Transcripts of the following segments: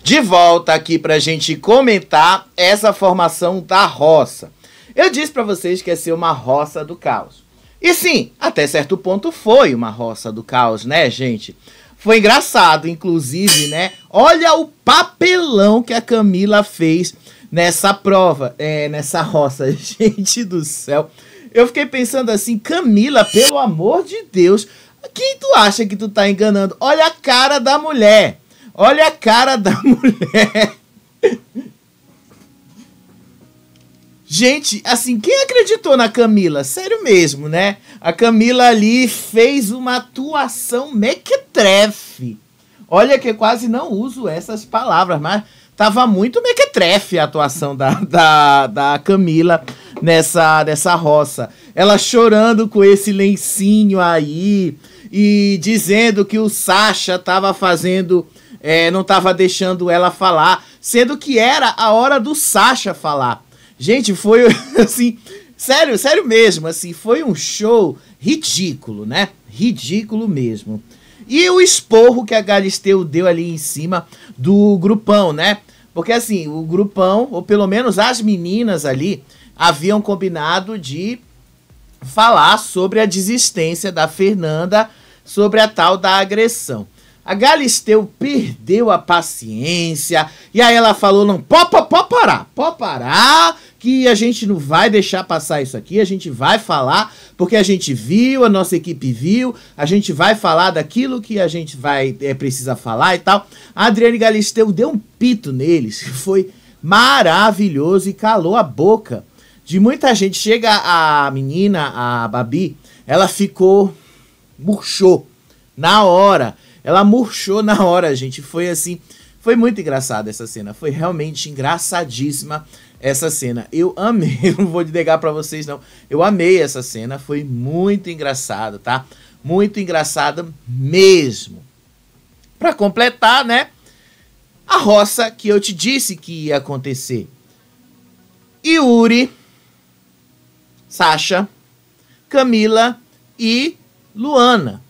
De volta aqui pra gente comentar essa formação da roça. Eu disse pra vocês que ia ser uma roça do caos. E sim, até certo ponto foi uma roça do caos, né, gente? Foi engraçado, inclusive, né? Olha o papelão que a Camila fez nessa prova, nessa roça. Gente do céu. Eu fiquei pensando assim, Camila, pelo amor de Deus, quem tu acha que tu tá enganando? Olha a cara da mulher. Olha a cara da mulher. Gente, assim, quem acreditou na Camila? Sério mesmo, né? A Camila ali fez uma atuação mequetrefe. Olha que eu quase não uso essas palavras, mas tava muito mequetrefe a atuação da Camila nessa roça. Ela chorando com esse lencinho aí e dizendo que o Sasha tava fazendo... não tava deixando ela falar, sendo que era a hora do Sasha falar. Gente, foi assim, sério mesmo, assim, foi um show ridículo, né? Ridículo mesmo. E o esporro que a Galisteu deu ali em cima do grupão, né? Porque assim, o grupão, ou pelo menos as meninas ali, haviam combinado de falar sobre a desistência da Fernanda, sobre a tal da agressão. A Galisteu perdeu a paciência, e aí ela falou, não, pode parar, que a gente não vai deixar passar isso aqui, a gente vai falar, porque a gente viu, a nossa equipe viu, a gente vai falar daquilo que a gente precisa falar e tal. A Adriane Galisteu deu um pito neles, foi maravilhoso e calou a boca de muita gente. Chega a menina, a Babi, ela murchou na hora. Ela murchou na hora, gente. Foi assim, foi muito engraçada essa cena. Foi realmente engraçadíssima essa cena. Eu amei, não vou negar pra vocês não. Eu amei essa cena, foi muito engraçado, tá? Muito engraçada mesmo. Pra completar, né? A roça que eu te disse que ia acontecer. Yuri, Sasha, Camila e Luana.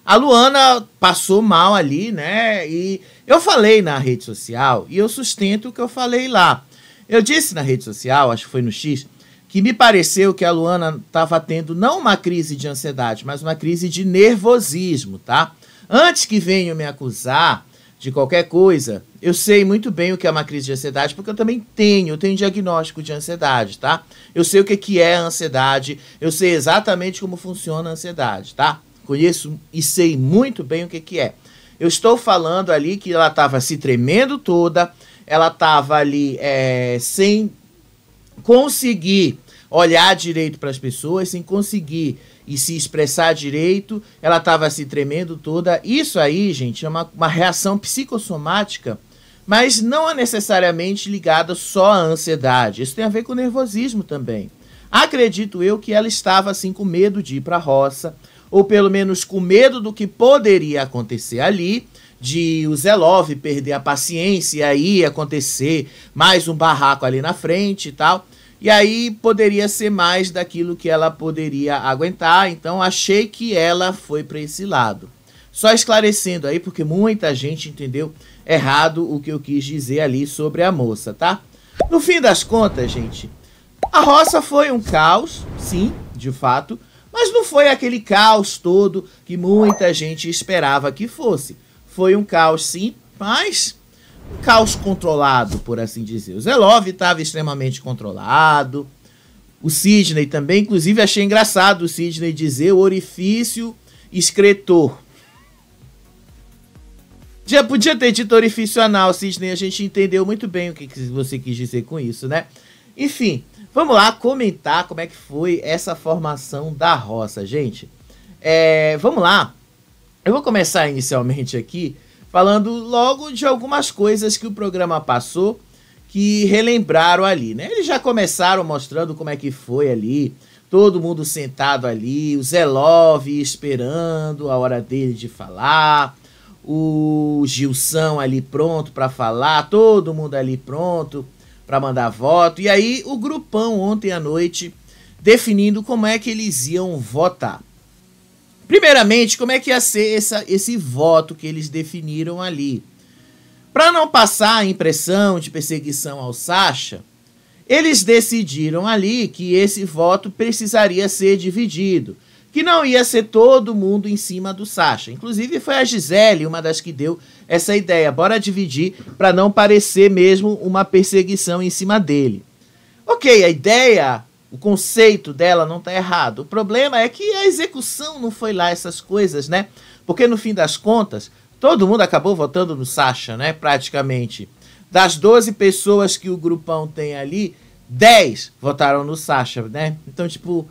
A Luana passou mal ali, né? E eu falei na rede social, e eu sustento o que eu falei lá. Eu disse na rede social, acho que foi no X, que me pareceu que a Luana estava tendo não uma crise de ansiedade, mas uma crise de nervosismo, tá? Antes que venham me acusar de qualquer coisa, eu sei muito bem o que é uma crise de ansiedade, porque eu também tenho diagnóstico de ansiedade, tá? Eu sei o que é a ansiedade, eu sei exatamente como funciona a ansiedade, tá? Conheço e sei muito bem o que é. Eu estou falando ali que ela estava se tremendo toda, ela estava ali sem conseguir olhar direito para as pessoas, sem conseguir e se expressar direito, ela estava se tremendo toda. Isso aí, gente, é uma reação psicossomática, mas não é necessariamente ligada só à ansiedade. Isso tem a ver com nervosismo também. Acredito eu que ela estava assim com medo de ir para a roça, ou pelo menos com medo do que poderia acontecer ali, de o Zelov perder a paciência e aí acontecer mais um barraco ali na frente e tal. E aí poderia ser mais daquilo que ela poderia aguentar, então achei que ela foi para esse lado. Só esclarecendo aí, porque muita gente entendeu errado o que eu quis dizer ali sobre a moça, tá? No fim das contas, gente, a roça foi um caos, sim, de fato, mas não foi aquele caos todo que muita gente esperava que fosse. Foi um caos, sim, mas um caos controlado, por assim dizer. O Zelov estava extremamente controlado. O Sidney também, inclusive achei engraçado o Sidney dizer o orifício excretor. Já podia ter dito orifício anal, Sidney, a gente entendeu muito bem o que você quis dizer com isso, né? Enfim, vamos lá comentar como é que foi essa formação da roça, gente. Vamos lá. Eu vou começar inicialmente aqui falando logo de algumas coisas que o programa passou que relembraram ali, né? Eles já começaram mostrando como é que foi ali, todo mundo sentado ali, o Zelov esperando a hora dele de falar, o Gilson ali pronto para falar, todo mundo ali pronto para mandar voto. E aí o grupão ontem à noite definindo como é que eles iam votar. Primeiramente, como é que ia ser esse voto que eles definiram ali? Para não passar a impressão de perseguição ao Sacha, eles decidiram ali que esse voto precisaria ser dividido, que não ia ser todo mundo em cima do Sacha. Inclusive foi a Gisele uma das que deu essa ideia, bora dividir para não parecer mesmo uma perseguição em cima dele. Ok, a ideia, o conceito dela não está errado. O problema é que a execução não foi lá essas coisas, né? Porque no fim das contas, todo mundo acabou votando no Sacha, né? Praticamente. Das 12 pessoas que o grupão tem ali, 10 votaram no Sacha, né? Então, tipo,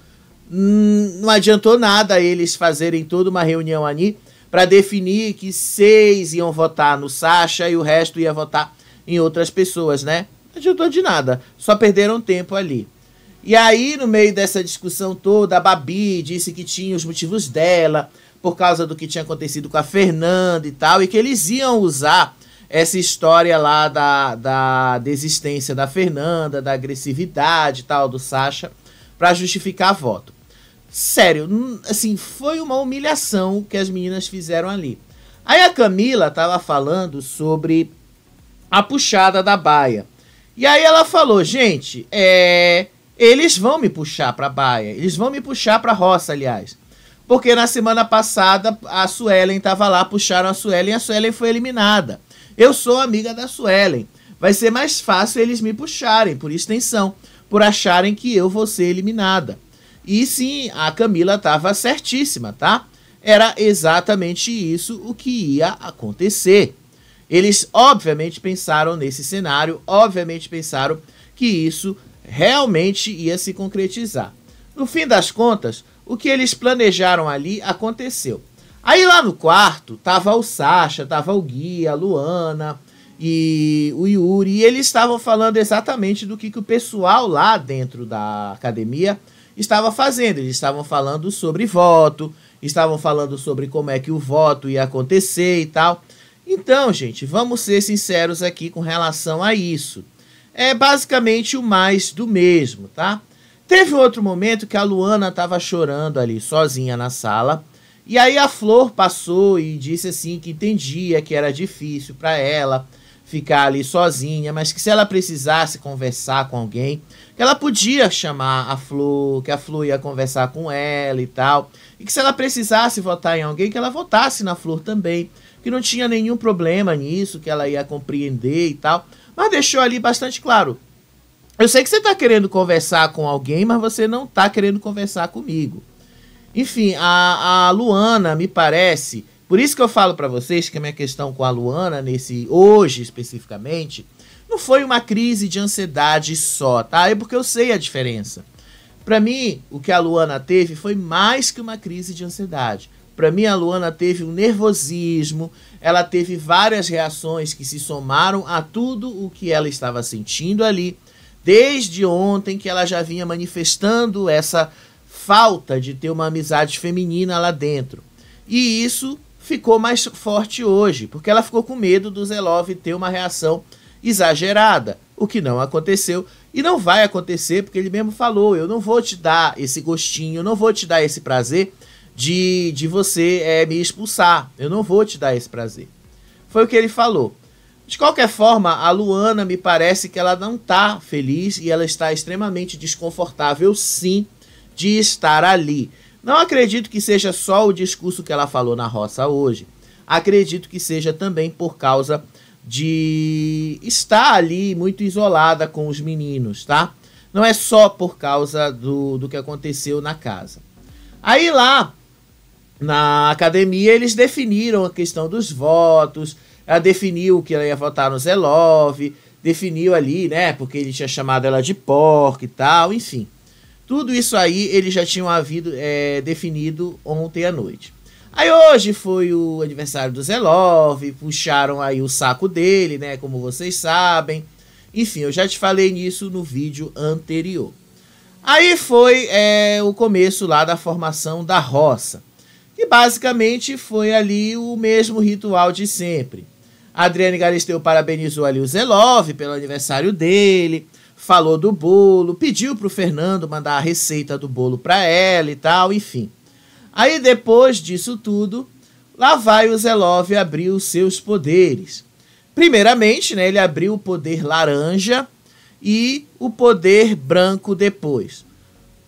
não adiantou nada eles fazerem toda uma reunião ali para definir que 6 iam votar no Sacha e o resto ia votar em outras pessoas, né? Não adiantou de nada, só perderam tempo ali. E aí, no meio dessa discussão toda, a Babi disse que tinha os motivos dela, por causa do que tinha acontecido com a Fernanda e tal, e que eles iam usar essa história lá da desistência da Fernanda, da agressividade e tal do Sacha, para justificar voto. Sério, assim, foi uma humilhação que as meninas fizeram ali. Aí a Camila tava falando sobre a puxada da baia. E aí ela falou, gente, eles vão me puxar pra baia, eles vão me puxar pra roça, aliás. Porque na semana passada a Suelen tava lá, puxaram a Suelen foi eliminada. Eu sou amiga da Suelen. Vai ser mais fácil eles me puxarem, por extensão, por acharem que eu vou ser eliminada. E sim, a Camila estava certíssima, tá? Era exatamente isso o que ia acontecer. Eles obviamente pensaram nesse cenário, obviamente pensaram que isso realmente ia se concretizar. No fim das contas, o que eles planejaram ali aconteceu. Aí lá no quarto, tava o Sacha, tava o Gui, a Luana e o Yuri, e eles estavam falando exatamente do que o pessoal lá dentro da academia estava fazendo. Eles estavam falando sobre voto, estavam falando sobre como é que o voto ia acontecer e tal. Então, gente, vamos ser sinceros aqui com relação a isso. É basicamente o mais do mesmo, tá? Teve outro momento que a Luana estava chorando ali sozinha na sala. E aí a Flor passou e disse assim que entendia que era difícil para ela ficar ali sozinha, mas que se ela precisasse conversar com alguém, que ela podia chamar a Flor, que a Flor ia conversar com ela e tal. E que se ela precisasse votar em alguém, que ela votasse na Flor também. Que não tinha nenhum problema nisso, que ela ia compreender e tal. Mas deixou ali bastante claro. Eu sei que você tá querendo conversar com alguém, mas você não tá querendo conversar comigo. Enfim, a Luana, me parece... Por isso que eu falo pra vocês que a minha questão com a Luana, hoje especificamente, não foi uma crise de ansiedade só, tá? É porque eu sei a diferença. Pra mim, o que a Luana teve foi mais que uma crise de ansiedade. Pra mim, a Luana teve um nervosismo, ela teve várias reações que se somaram a tudo o que ela estava sentindo ali, desde ontem que ela já vinha manifestando essa falta de ter uma amizade feminina lá dentro. E isso ficou mais forte hoje, porque ela ficou com medo do Zelov ter uma reação exagerada, o que não aconteceu e não vai acontecer, porque ele mesmo falou, eu não vou te dar esse gostinho, eu não vou te dar esse prazer de você me expulsar, eu não vou te dar esse prazer. Foi o que ele falou. De qualquer forma, a Luana me parece que ela não está feliz e ela está extremamente desconfortável, sim, de estar ali. Não acredito que seja só o discurso que ela falou na roça hoje. Acredito que seja também por causa de estar ali muito isolada com os meninos, tá? Não é só por causa do que aconteceu na casa. Aí lá, na academia, eles definiram a questão dos votos. Ela definiu que ela ia votar no Zelov, definiu ali, né, porque ele tinha chamado ela de porca e tal, enfim. Tudo isso aí eles já tinham definido ontem à noite. Aí hoje foi o aniversário do Zelov, puxaram aí o saco dele, né, como vocês sabem. Enfim, eu já te falei nisso no vídeo anterior. Aí foi o começo lá da formação da roça, que basicamente foi ali o mesmo ritual de sempre. A Adriane Galisteu parabenizou ali o Zelov pelo aniversário dele, falou do bolo, pediu pro Fernando mandar a receita do bolo para ela e tal, enfim. Aí depois disso tudo, lá vai o Zelov abrir os seus poderes. primeiramente, né, ele abriu o poder laranja e o poder branco depois.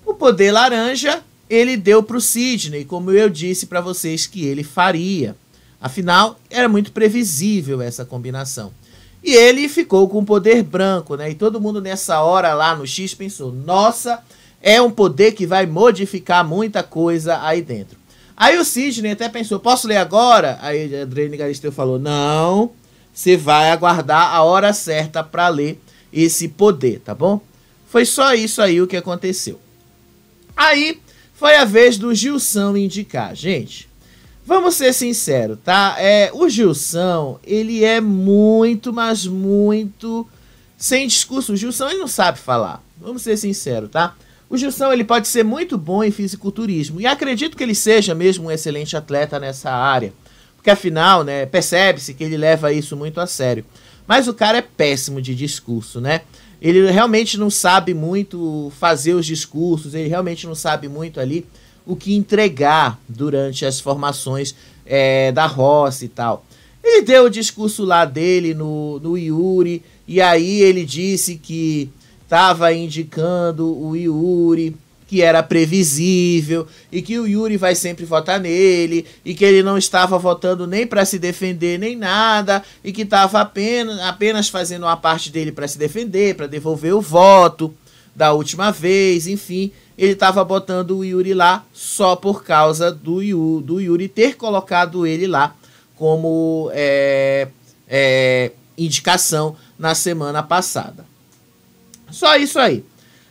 O poder laranja ele deu para o Sidney, como eu disse para vocês que ele faria. Afinal, era muito previsível essa combinação. E ele ficou com o poder branco, né? E todo mundo nessa hora lá no X pensou, nossa, é um poder que vai modificar muita coisa aí dentro. Aí o Sidney até pensou, posso ler agora? Aí a Adriane Galisteu falou, não, você vai aguardar a hora certa para ler esse poder, tá bom? Foi só isso aí o que aconteceu. Aí foi a vez do Gilson indicar. Gente, vamos ser sinceros, tá? O Gilson, ele é muito, mas muito sem discurso. O Gilson, ele não sabe falar. Vamos ser sinceros, tá? O Gilson, ele pode ser muito bom em fisiculturismo. E acredito que ele seja mesmo um excelente atleta nessa área. Porque afinal, né, percebe-se que ele leva isso muito a sério. Mas o cara é péssimo de discurso, né? Ele realmente não sabe muito fazer os discursos, ele realmente não sabe muito ali o que entregar durante as formações da roça e tal. Ele deu o discurso lá dele no Yuri, e aí ele disse que estava indicando o Yuri, que era previsível, e que o Yuri vai sempre votar nele, e que ele não estava votando nem para se defender nem nada, e que estava apenas fazendo uma parte dele para se defender, para devolver o voto da última vez, enfim, ele estava botando o Yuri lá só por causa do Yuri ter colocado ele lá como indicação na semana passada. Só isso aí.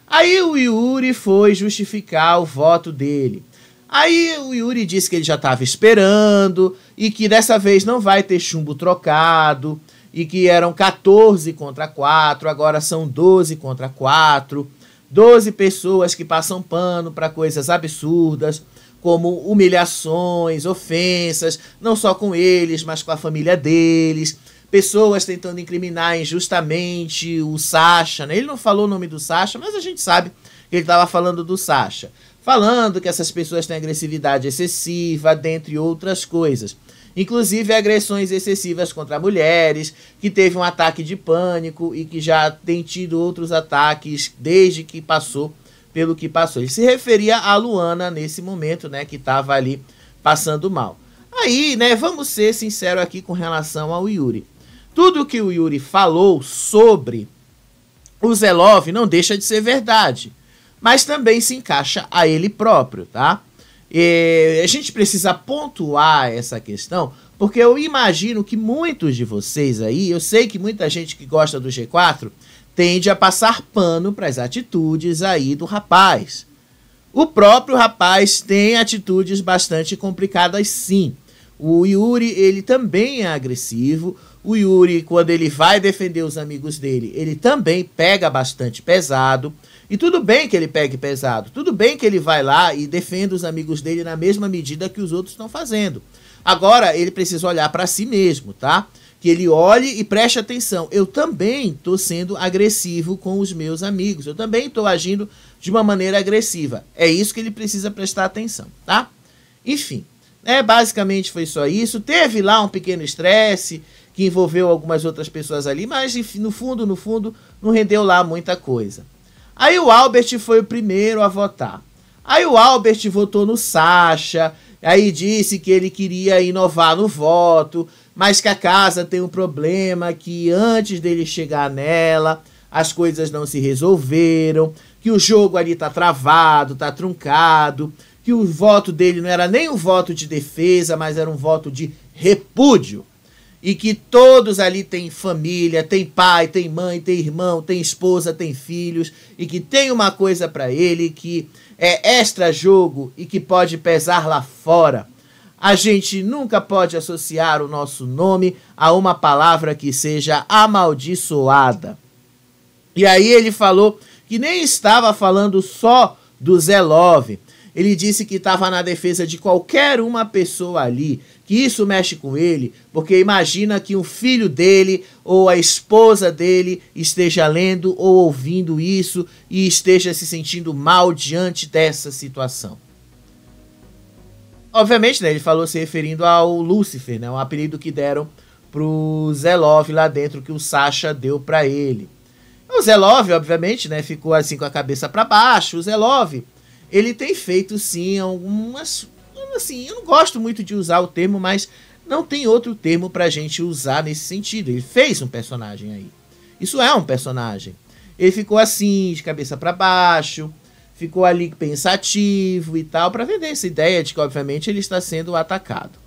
Aí o Yuri foi justificar o voto dele. Aí o Yuri disse que ele já estava esperando e que dessa vez não vai ter chumbo trocado e que eram 14 contra 4, agora são 12 contra 4. 12 pessoas que passam pano para coisas absurdas, como humilhações, ofensas, não só com eles, mas com a família deles. Pessoas tentando incriminar injustamente o Sasha, né? Ele não falou o nome do Sasha, mas a gente sabe que ele estava falando do Sasha. Falando que essas pessoas têm agressividade excessiva, dentre outras coisas. Inclusive agressões excessivas contra mulheres, que teve um ataque de pânico e que já tem tido outros ataques desde que passou pelo que passou. Ele se referia a Luana nesse momento, né? Que estava ali passando mal. Aí, né? Vamos ser sinceros aqui com relação ao Yuri. Tudo que o Yuri falou sobre o Zelov não deixa de ser verdade, mas também se encaixa a ele próprio, tá? E a gente precisa pontuar essa questão, porque eu imagino que muitos de vocês aí, eu sei que muita gente que gosta do G4 tende a passar pano para as atitudes aí do rapaz. O próprio rapaz tem atitudes bastante complicadas, sim. O Yuri, ele também é agressivo. O Yuri, quando ele vai defender os amigos dele, ele também pega bastante pesado. E tudo bem que ele pegue pesado. Tudo bem que ele vai lá e defenda os amigos dele na mesma medida que os outros estão fazendo. Agora, ele precisa olhar para si mesmo, tá? Que ele olhe e preste atenção. Eu também estou sendo agressivo com os meus amigos. Eu também estou agindo de uma maneira agressiva. É isso que ele precisa prestar atenção, tá? Enfim. Basicamente foi só isso. Teve lá um pequeno estresse que envolveu algumas outras pessoas ali, mas no fundo, não rendeu lá muita coisa. Aí o Albert foi o primeiro a votar. Aí o Albert votou no Sasha, aí disse que ele queria inovar no voto, mas que a casa tem um problema, que antes dele chegar nela, as coisas não se resolveram, que o jogo ali tá travado, tá truncado, que o voto dele não era nem um voto de defesa, mas era um voto de repúdio. E que todos ali têm família, tem pai, tem mãe, tem irmão, tem esposa, tem filhos. E que tem uma coisa para ele que é extra-jogo e que pode pesar lá fora. A gente nunca pode associar o nosso nome a uma palavra que seja amaldiçoada. E aí ele falou que nem estava falando só do Zelov. Ele disse que estava na defesa de qualquer uma pessoa ali, que isso mexe com ele, porque imagina que um filho dele ou a esposa dele esteja lendo ou ouvindo isso e esteja se sentindo mal diante dessa situação. Obviamente, né, ele falou se referindo ao Lúcifer, né, um apelido que deram pro Zelov lá dentro que o Sasha deu para ele. O Zelov, obviamente, né, ficou assim com a cabeça para baixo. O Zelov, ele tem feito sim algumas, assim, eu não gosto muito de usar o termo, mas não tem outro termo pra gente usar nesse sentido. Ele fez um personagem aí. Isso é um personagem. Ele ficou assim, de cabeça para baixo, ficou ali pensativo e tal, para vender essa ideia de que, obviamente, ele está sendo atacado.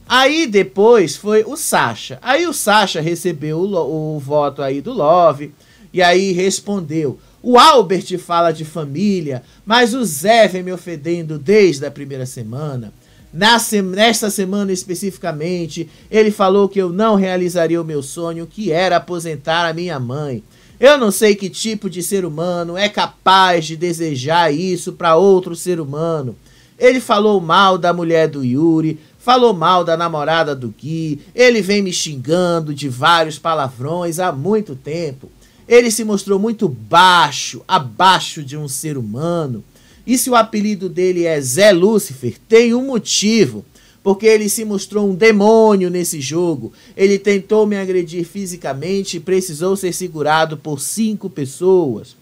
Aí depois foi o Sasha. Aí o Sasha recebeu o voto aí do Love e aí respondeu: o Albert fala de família, mas o Zé vem me ofendendo desde a primeira semana. Nesta semana especificamente, ele falou que eu não realizaria o meu sonho, que era aposentar a minha mãe. Eu não sei que tipo de ser humano é capaz de desejar isso para outro ser humano. Ele falou mal da mulher do Yuri, falou mal da namorada do Gui, ele vem me xingando de vários palavrões há muito tempo. Ele se mostrou muito baixo, abaixo de um ser humano. E se o apelido dele é Zé Lúcifer, tem um motivo. Porque ele se mostrou um demônio nesse jogo. Ele tentou me agredir fisicamente e precisou ser segurado por 5 pessoas.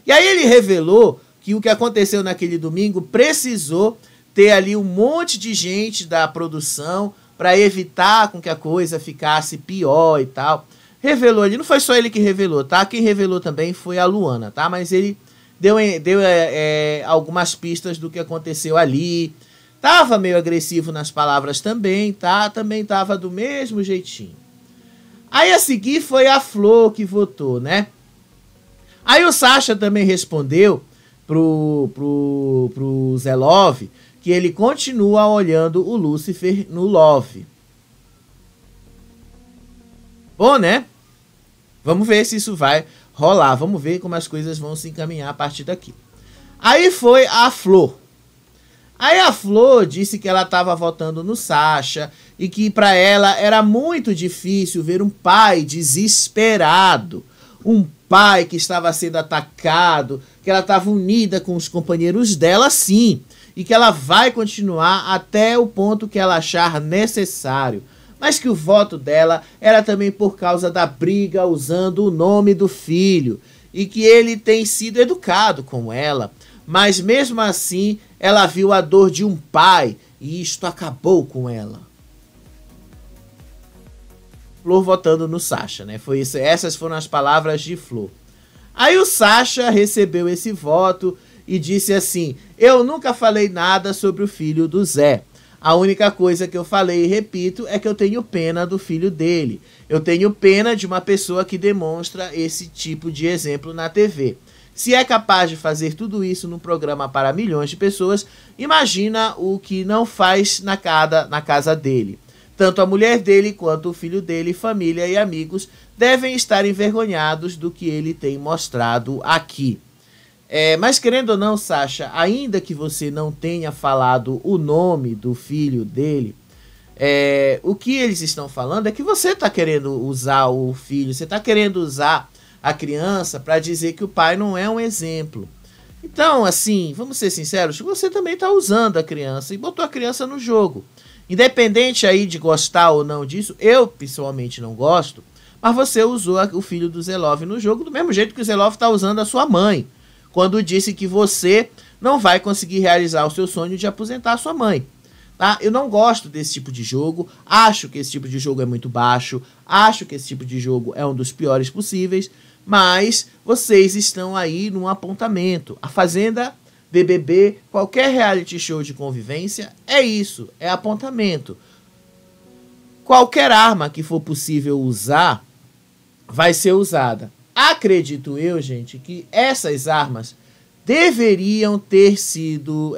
E aí ele revelou que o que aconteceu naquele domingo precisou ter ali um monte de gente da produção para evitar com que a coisa ficasse pior e tal. Revelou ali, não foi só ele que revelou, tá? Quem revelou também foi a Luana, tá? Mas ele deu algumas pistas do que aconteceu ali. Tava meio agressivo nas palavras também, tá? Também tava do mesmo jeitinho. Aí a seguir foi a Flor que votou, né? Aí o Sasha também respondeu pro Zelov que ele continua olhando o Lúcifer no Love. Bom, né? Vamos ver se isso vai rolar. Vamos ver como as coisas vão se encaminhar a partir daqui. Aí foi a Flor. Aí a Flor disse que ela estava votando no Sasha e que para ela era muito difícil ver um pai desesperado. Um pai que estava sendo atacado, que ela estava unida com os companheiros dela, sim. E que ela vai continuar até o ponto que ela achar necessário. Mas que o voto dela era também por causa da briga usando o nome do filho. E que ele tem sido educado com ela. Mas mesmo assim, ela viu a dor de um pai e isto acabou com ela. Flor votando no Sasha, né? Foi isso, essas foram as palavras de Flor. Aí o Sasha recebeu esse voto e disse assim: eu nunca falei nada sobre o filho do Zé. A única coisa que eu falei e repito é que eu tenho pena do filho dele. Eu tenho pena de uma pessoa que demonstra esse tipo de exemplo na TV. Se é capaz de fazer tudo isso num programa para milhões de pessoas, imagina o que não faz na casa dele. Tanto a mulher dele quanto o filho dele, família e amigos devem estar envergonhados do que ele tem mostrado aqui. Mas querendo ou não, Sasha, ainda que você não tenha falado o nome do filho dele, o que eles estão falando é que você está querendo usar o filho, você está querendo usar a criança para dizer que o pai não é um exemplo. Então, assim, vamos ser sinceros, você também está usando a criança e botou a criança no jogo. Independente aí de gostar ou não disso, eu pessoalmente não gosto, mas você usou o filho do Zelov no jogo do mesmo jeito que o Zelov está usando a sua mãe, quando disse que você não vai conseguir realizar o seu sonho de aposentar a sua mãe. Tá? Eu não gosto desse tipo de jogo, acho que esse tipo de jogo é muito baixo, acho que esse tipo de jogo é um dos piores possíveis, mas vocês estão aí num apontamento. A Fazenda, BBB, qualquer reality show de convivência é isso, é apontamento. Qualquer arma que for possível usar vai ser usada. Acredito eu, gente, que essas armas deveriam ter sido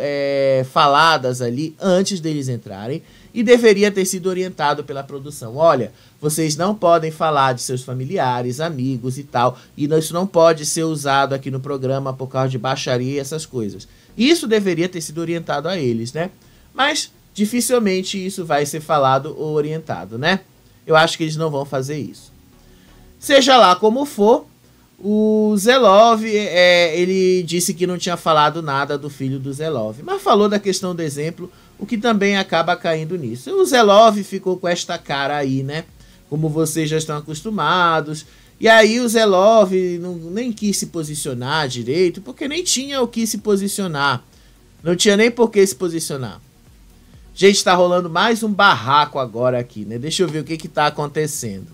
faladas ali antes deles entrarem e deveria ter sido orientado pela produção. Olha, vocês não podem falar de seus familiares, amigos e tal, e isso não pode ser usado aqui no programa por causa de baixaria e essas coisas. Isso deveria ter sido orientado a eles, né? Mas dificilmente isso vai ser falado ou orientado, né? Eu acho que eles não vão fazer isso. Seja lá como for, o Zelov, ele disse que não tinha falado nada do filho do Zelov, mas falou da questão do exemplo, o que também acaba caindo nisso. O Zelov ficou com esta cara aí, né? Como vocês já estão acostumados. E aí o Zelov nem quis se posicionar direito, porque nem tinha o que se posicionar. Não tinha nem por que se posicionar. Gente, tá rolando mais um barraco agora aqui, né? Deixa eu ver o que tá acontecendo.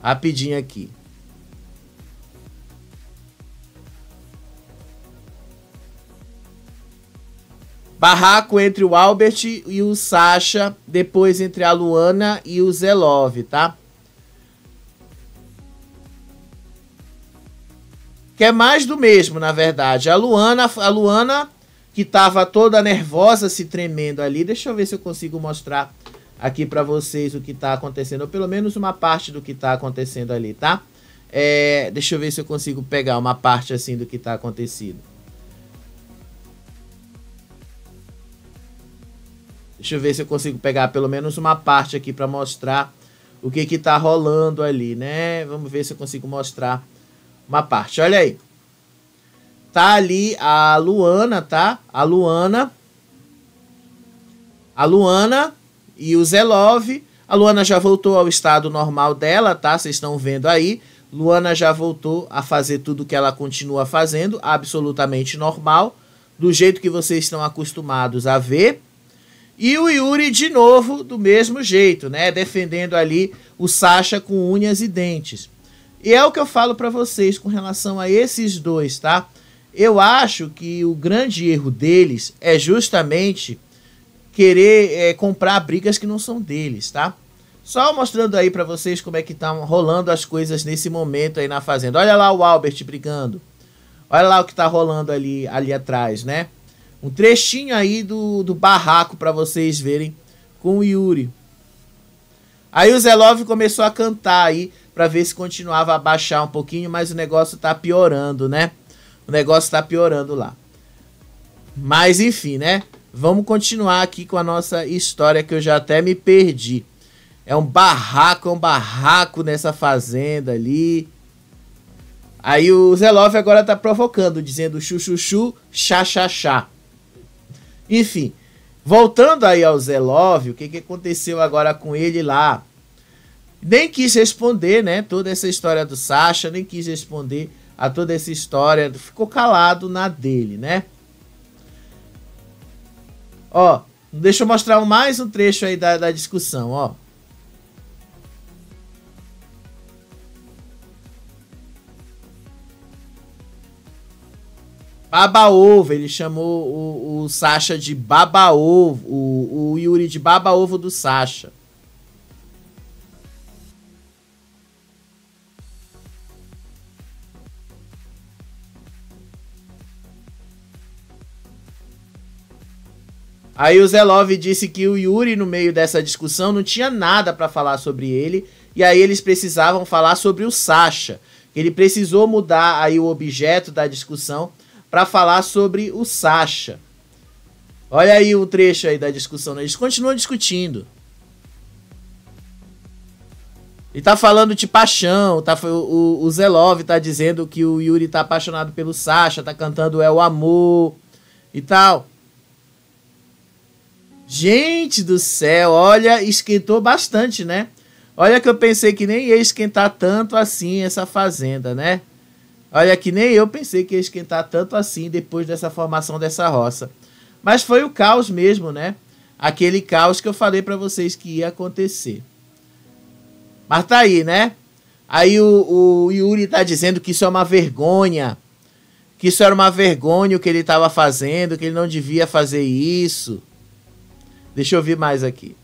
Rapidinho aqui. Barraco entre o Albert e o Sasha, depois entre a Luana e o Zelov, tá? Que é mais do mesmo, na verdade. A Luana que tava toda nervosa, se tremendo ali. Deixa eu ver se eu consigo mostrar aqui pra vocês o que tá acontecendo. Ou pelo menos uma parte do que tá acontecendo ali, tá? Deixa eu ver se eu consigo pegar uma parte assim do que tá acontecendo. Deixa eu ver se eu consigo pegar pelo menos uma parte aqui pra mostrar o que tá rolando ali, né? Vamos ver se eu consigo mostrar uma parte. Olha aí. Tá ali a Luana, tá? A Luana e o Zelov. A Luana já voltou ao estado normal dela, tá? Vocês estão vendo aí. Luana já voltou a fazer tudo que ela continua fazendo, absolutamente normal, do jeito que vocês estão acostumados a ver. E o Yuri, de novo, do mesmo jeito, né? Defendendo ali o Sasha com unhas e dentes. E é o que eu falo pra vocês com relação a esses dois, tá? Eu acho que o grande erro deles é justamente querer comprar brigas que não são deles, tá? Só mostrando aí pra vocês como é que estão rolando as coisas nesse momento aí na fazenda. Olha lá o Albert brigando. Olha lá o que tá rolando ali atrás, né? Um trechinho aí do barraco pra vocês verem com o Yuri. Aí o Zelov começou a cantar aí pra ver se continuava a baixar um pouquinho, mas o negócio tá piorando, né? O negócio tá piorando lá. Mas enfim, né? Vamos continuar aqui com a nossa história que eu já até me perdi. É um barraco nessa fazenda ali. Aí o Zelov agora tá provocando, dizendo chuchuchu, chá. Enfim, voltando aí ao Zelov, o que aconteceu agora com ele lá? Nem quis responder, né? Toda essa história do Sasha, nem quis responder a toda essa história. Ficou calado na dele, né? Ó, deixa eu mostrar mais um trecho aí da discussão, ó. Baba-ovo, ele chamou o Sasha de baba-ovo, o Yuri de baba-ovo do Sasha. Aí o Zelov disse que o Yuri, no meio dessa discussão, não tinha nada para falar sobre ele, e aí eles precisavam falar sobre o Sasha. Ele precisou mudar aí o objeto da discussão para falar sobre o Sasha. Olha aí o trecho aí da discussão, eles continuam discutindo. Ele tá falando de paixão, o Zelov tá dizendo que o Yuri tá apaixonado pelo Sasha, tá cantando É o Amor e tal. Gente do céu, olha, esquentou bastante, né? Olha que eu pensei que nem ia esquentar tanto assim essa fazenda, né? Olha que nem eu pensei que ia esquentar tanto assim depois dessa formação dessa roça. Mas foi o caos mesmo, né? Aquele caos que eu falei pra vocês que ia acontecer. Mas tá aí, né? Aí o Yuri tá dizendo que isso é uma vergonha. Que isso era uma vergonha o que ele tava fazendo, que ele não devia fazer isso. Deixa eu ouvir mais aqui.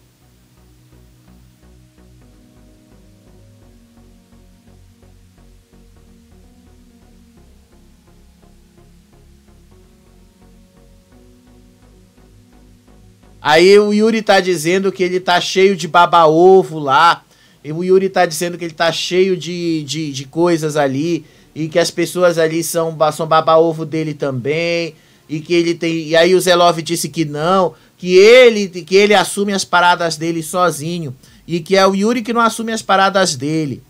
Aí o Yuri tá dizendo que ele tá cheio de baba-ovo lá. E o Yuri tá dizendo que ele tá cheio de coisas ali. E que as pessoas ali são baba-ovo dele também. E que ele tem. E aí o Zelov disse que não. Que ele assume as paradas dele sozinho. E que é o Yuri que não assume as paradas dele.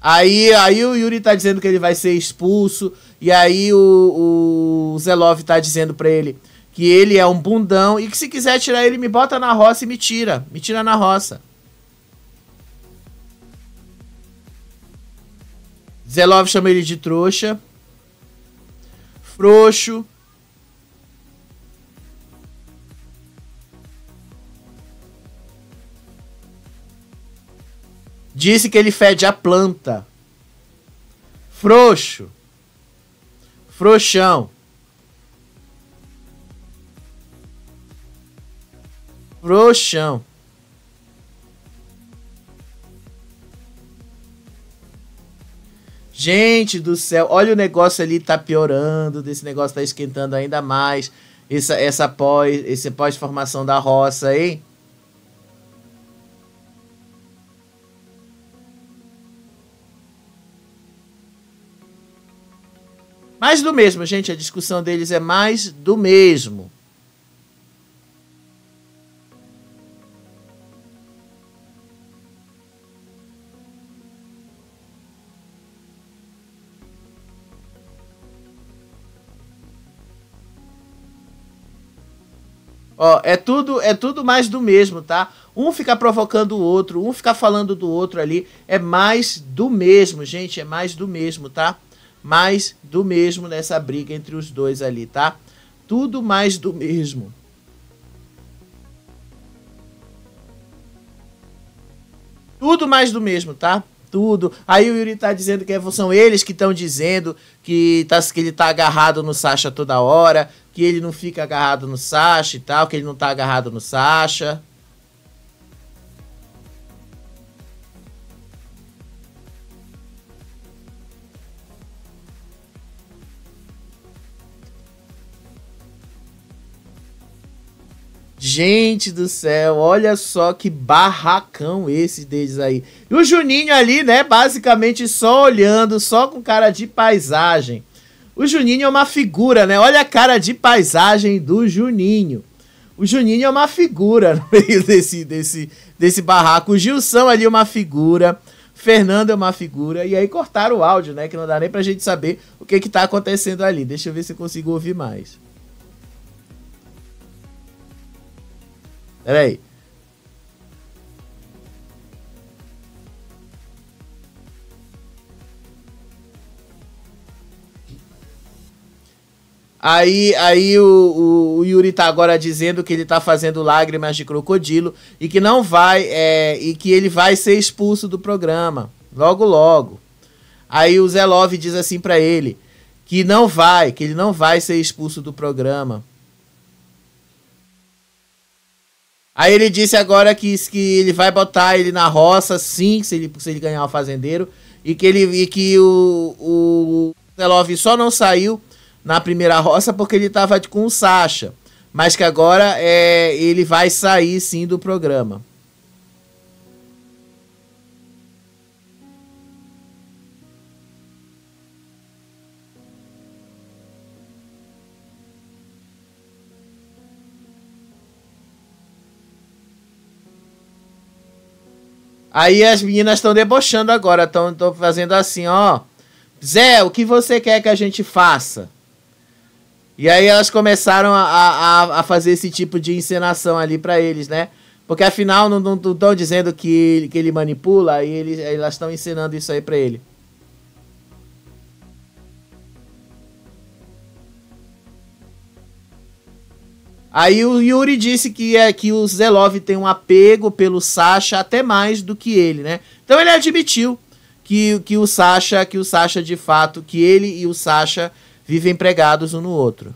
Aí o Yuri tá dizendo que ele vai ser expulso E aí o Zelov tá dizendo pra ele que ele é um bundão e que se quiser tirar ele, me bota na roça e me tira. Me tira na roça. Zelov chama ele de trouxa. Frouxo. Disse que ele fede a planta. Frouxo. Frouxão. Frouxão. Gente do céu, olha o negócio ali, tá piorando, desse negócio tá esquentando ainda mais. Esse pós-formação da roça, hein? Mais do mesmo, gente, a discussão deles é mais do mesmo. Ó, é tudo mais do mesmo, tá? Um fica provocando o outro, um fica falando do outro ali. É mais do mesmo, gente, é mais do mesmo, tá? Mais do mesmo nessa briga entre os dois ali, tá? Tudo mais do mesmo. Tudo mais do mesmo, tá? Tudo. Aí o Yuri tá dizendo que são eles que estão dizendo que ele tá agarrado no Sasha toda hora, que ele não fica agarrado no Sasha e tal, que ele não tá agarrado no Sasha. Gente do céu, olha só que barracão esse deles aí. E o Juninho ali, né, basicamente só olhando, só com cara de paisagem. O Juninho é uma figura, né? Olha a cara de paisagem do Juninho. O Juninho é uma figura no meio desse barraco. O Gilson ali é uma figura. Fernando é uma figura. E aí cortaram o áudio, né? Que não dá nem pra gente saber o que tá acontecendo ali. Deixa eu ver se eu consigo ouvir mais. Pera aí. Aí o Yuri tá agora dizendo que ele tá fazendo lágrimas de crocodilo e que não vai, e que ele vai ser expulso do programa, logo logo. Aí o Zelov diz assim pra ele, que ele não vai ser expulso do programa. Aí ele disse agora que ele vai botar ele na roça, sim, se ele ganhar o fazendeiro, e que o Zelov só não saiu na primeira roça porque ele tava com o Sasha, mas que agora ele vai sair sim do programa. Aí as meninas estão debochando agora, estão fazendo assim, ó. Zé, o que você quer que a gente faça? E aí elas começaram a fazer esse tipo de encenação ali pra eles, né? Porque afinal não estão dizendo que ele manipula, aí elas estão ensinando isso aí pra ele. Aí o Yuri disse que o Zelov tem um apego pelo Sasha até mais do que ele, né? Então ele admitiu que o Sasha de fato, que ele e o Sasha vivem pregados um no outro.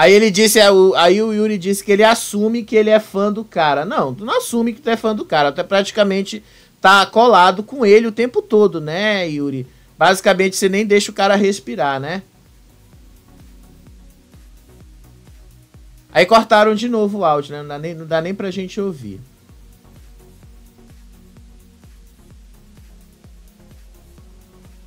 Aí o Yuri disse que ele assume que ele é fã do cara. Não, tu não assume que tu é fã do cara, tu praticamente tá colado com ele o tempo todo, né, Yuri? Basicamente você nem deixa o cara respirar, né? Aí cortaram de novo o áudio, né? Não dá nem pra gente ouvir.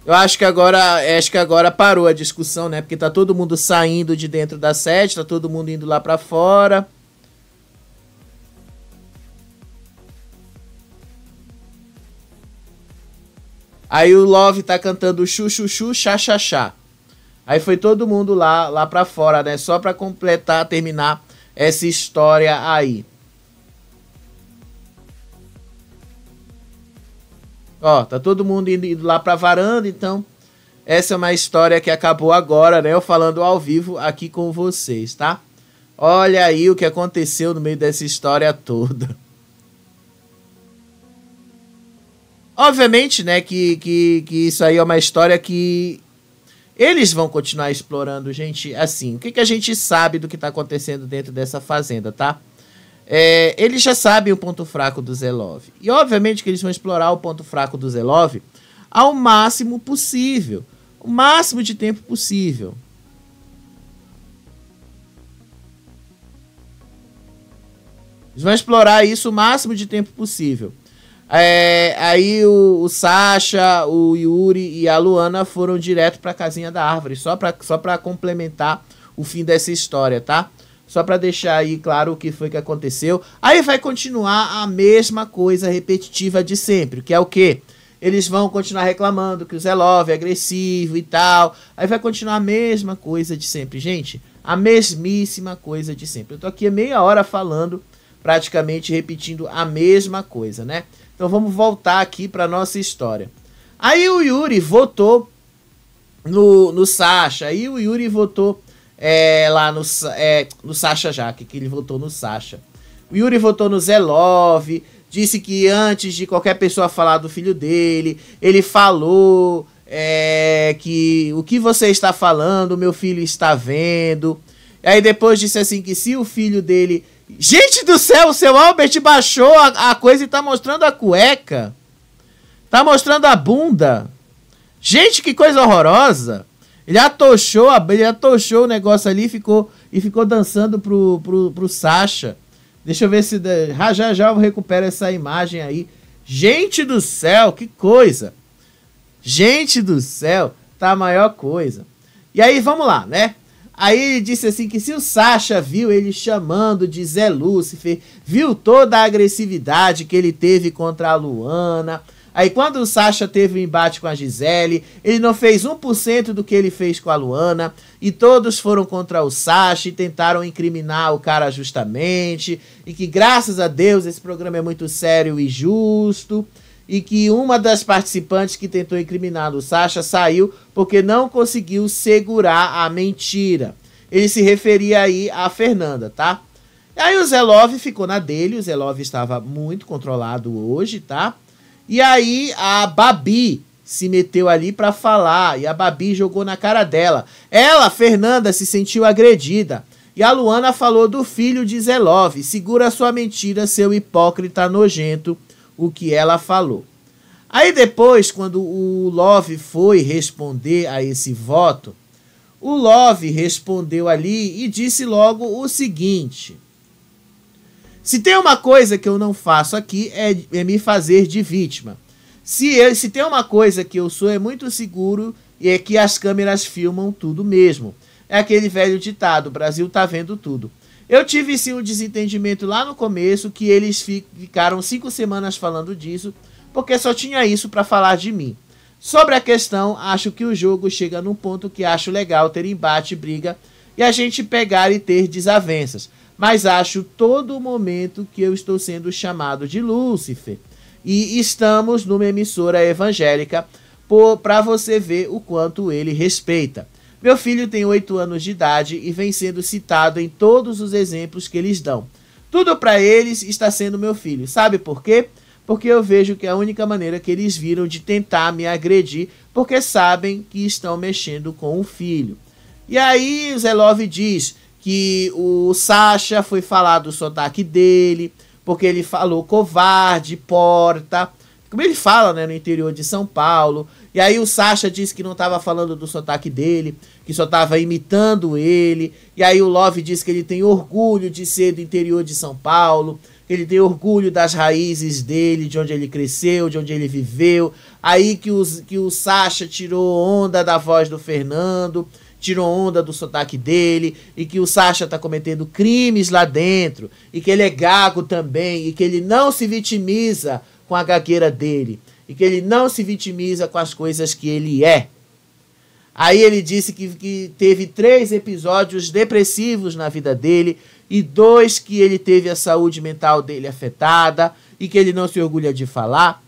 Eu acho que agora parou a discussão, né? Porque tá todo mundo saindo de dentro da sede, tá todo mundo indo lá pra fora. Aí o Love tá cantando chu chu chu chá chá chá. Aí foi todo mundo lá pra fora, né? Só pra completar, terminar essa história aí. Ó, tá todo mundo indo lá pra varanda, então essa é uma história que acabou agora, né? Eu falando ao vivo aqui com vocês, tá? Olha aí o que aconteceu no meio dessa história toda. Obviamente, né, que isso aí é uma história que eles vão continuar explorando, gente, assim. O que a gente sabe do que tá acontecendo dentro dessa fazenda, tá? Eles já sabem o ponto fraco do Zelov. E obviamente que eles vão explorar o ponto fraco do Zelov ao máximo possível. O máximo de tempo possível. Eles vão explorar isso o máximo de tempo possível. Aí o Sasha, o Yuri e a Luana foram direto pra casinha da árvore. Só pra complementar o fim dessa história, tá? Só pra deixar aí claro o que foi que aconteceu. Aí vai continuar a mesma coisa repetitiva de sempre. Que é o quê? Eles vão continuar reclamando que o Zelov é agressivo e tal. Aí vai continuar a mesma coisa de sempre. Gente, a mesmíssima coisa de sempre. Eu tô aqui meia hora falando, praticamente repetindo a mesma coisa, né? Então vamos voltar aqui para nossa história. Aí o Yuri votou no Sasha. Aí o Yuri votou lá no Sasha já, que ele votou no Sasha. O Yuri votou no Zelov. Disse que antes de qualquer pessoa falar do filho dele, ele falou que o que você está falando, meu filho está vendo. Aí depois disse assim que se o filho dele... Gente do céu, o seu Albert baixou a coisa e tá mostrando a cueca. Tá mostrando a bunda. Gente, que coisa horrorosa. Ele atochou o negócio ali e ficou dançando pro Sasha. Deixa eu ver se... Já eu recupero essa imagem aí. Gente do céu, que coisa. Gente do céu, tá a maior coisa. E aí, vamos lá, né? Aí ele disse assim que se o Sasha viu ele chamando de Zé Lúcifer, viu toda a agressividade que ele teve contra a Luana. Aí quando o Sasha teve um embate com a Gisele, ele não fez 1% do que ele fez com a Luana. E todos foram contra o Sasha e tentaram incriminar o cara justamente. E que graças a Deus esse programa é muito sério e justo. E que uma das participantes que tentou incriminar o Sasha saiu porque não conseguiu segurar a mentira. Ele se referia aí a Fernanda, tá? E aí o Zelov ficou na dele, o Zelov estava muito controlado hoje, tá? E aí a Babi se meteu ali pra falar e a Babi jogou na cara dela. Ela, Fernanda, se sentiu agredida. E a Luana falou do filho de Zelov. Segura sua mentira, seu hipócrita nojento. O que ela falou. Aí depois, quando o Love foi responder a esse voto, o Love respondeu ali e disse logo o seguinte: se tem uma coisa que eu não faço aqui é me fazer de vítima. Se tem uma coisa que eu sou é muito seguro e é que as câmeras filmam tudo mesmo. É aquele velho ditado, o Brasil tá vendo tudo. Eu tive sim um desentendimento lá no começo, que eles ficaram 5 semanas falando disso, porque só tinha isso para falar de mim. Sobre a questão, acho que o jogo chega num ponto que acho legal ter embate, briga, e a gente pegar e ter desavenças. Mas acho todo momento que eu estou sendo chamado de Lúcifer. E estamos numa emissora evangélica, para você ver o quanto ele respeita. Meu filho tem 8 anos de idade e vem sendo citado em todos os exemplos que eles dão. Tudo para eles está sendo meu filho. Sabe por quê? Porque eu vejo que é a única maneira que eles viram de tentar me agredir, porque sabem que estão mexendo com o filho. E aí o Zelov diz que o Sasha foi falar do sotaque dele, porque ele falou covarde, porta, como ele fala, né, no interior de São Paulo. E aí o Sasha disse que não estava falando do sotaque dele, que só estava imitando ele. E aí o Love disse que ele tem orgulho de ser do interior de São Paulo, que ele tem orgulho das raízes dele, de onde ele cresceu, de onde ele viveu. Aí que o Sacha tirou onda da voz do Fernando, tirou onda do sotaque dele, e que o Sacha tá cometendo crimes lá dentro, e que ele é gago também, e que ele não se vitimiza com a gagueira dele, e que ele não se vitimiza com as coisas que ele é. Aí ele disse que teve 3 episódios depressivos na vida dele, e 2 que ele teve a saúde mental dele afetada, e que ele não se orgulha de falar,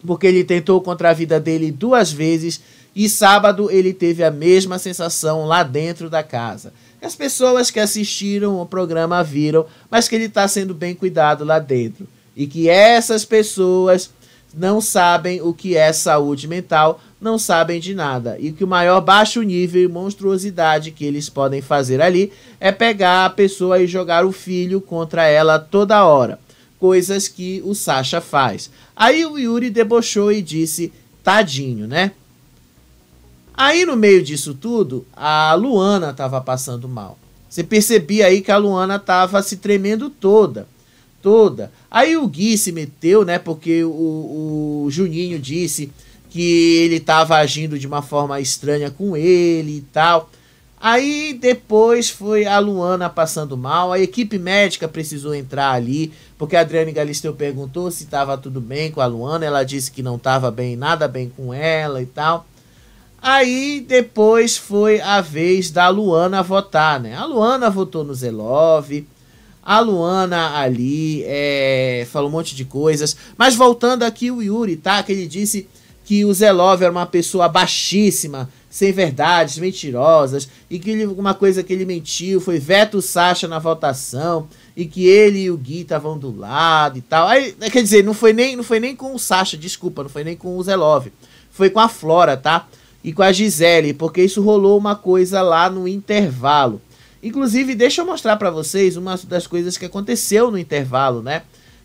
porque ele tentou contra a vida dele 2 vezes, e sábado ele teve a mesma sensação lá dentro da casa. As pessoas que assistiram o programa viram, mas que ele está sendo bem cuidado lá dentro. E que essas pessoas não sabem o que é saúde mental, não sabem de nada. E que o maior baixo nível e monstruosidade que eles podem fazer ali é pegar a pessoa e jogar o filho contra ela toda hora. Coisas que o Sacha faz. Aí o Yuri debochou e disse, tadinho, né? Aí no meio disso tudo, a Luana estava passando mal. Você percebia aí que a Luana estava se tremendo toda. Aí o Gui se meteu, né? Porque o Juninho disse que ele estava agindo de uma forma estranha com ele e tal. Aí depois foi a Luana passando mal, a equipe médica precisou entrar ali, porque a Adriane Galisteu perguntou se estava tudo bem com a Luana, ela disse que não estava bem, nada bem com ela e tal. Aí depois foi a vez da Luana votar, né? A Luana votou no Zelov, a Luana ali falou um monte de coisas, mas voltando aqui o Yuri, tá? Que ele disse que o Zelov era uma pessoa baixíssima, sem verdades, mentirosas, e que uma coisa que ele mentiu foi veto o Sacha na votação, e que ele e o Gui estavam do lado e tal. Aí, quer dizer, não foi nem com o Sacha, desculpa, não foi nem com o Zelov, foi com a Flora, tá? E com a Gisele, porque isso rolou uma coisa lá no intervalo. Inclusive, deixa eu mostrar pra vocês uma das coisas que aconteceu no intervalo, né?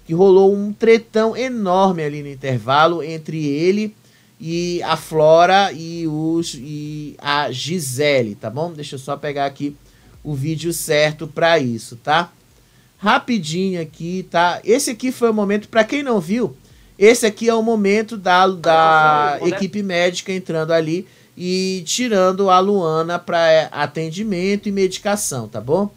Que rolou um tretão enorme ali no intervalo entre ele e a Flora e a Gisele, tá bom? Deixa eu só pegar aqui o vídeo certo pra isso, tá? Rapidinho aqui, tá? Esse aqui foi o momento, pra quem não viu, esse aqui é o momento da equipe médica entrando ali e tirando a Luana para atendimento e medicação, tá bom?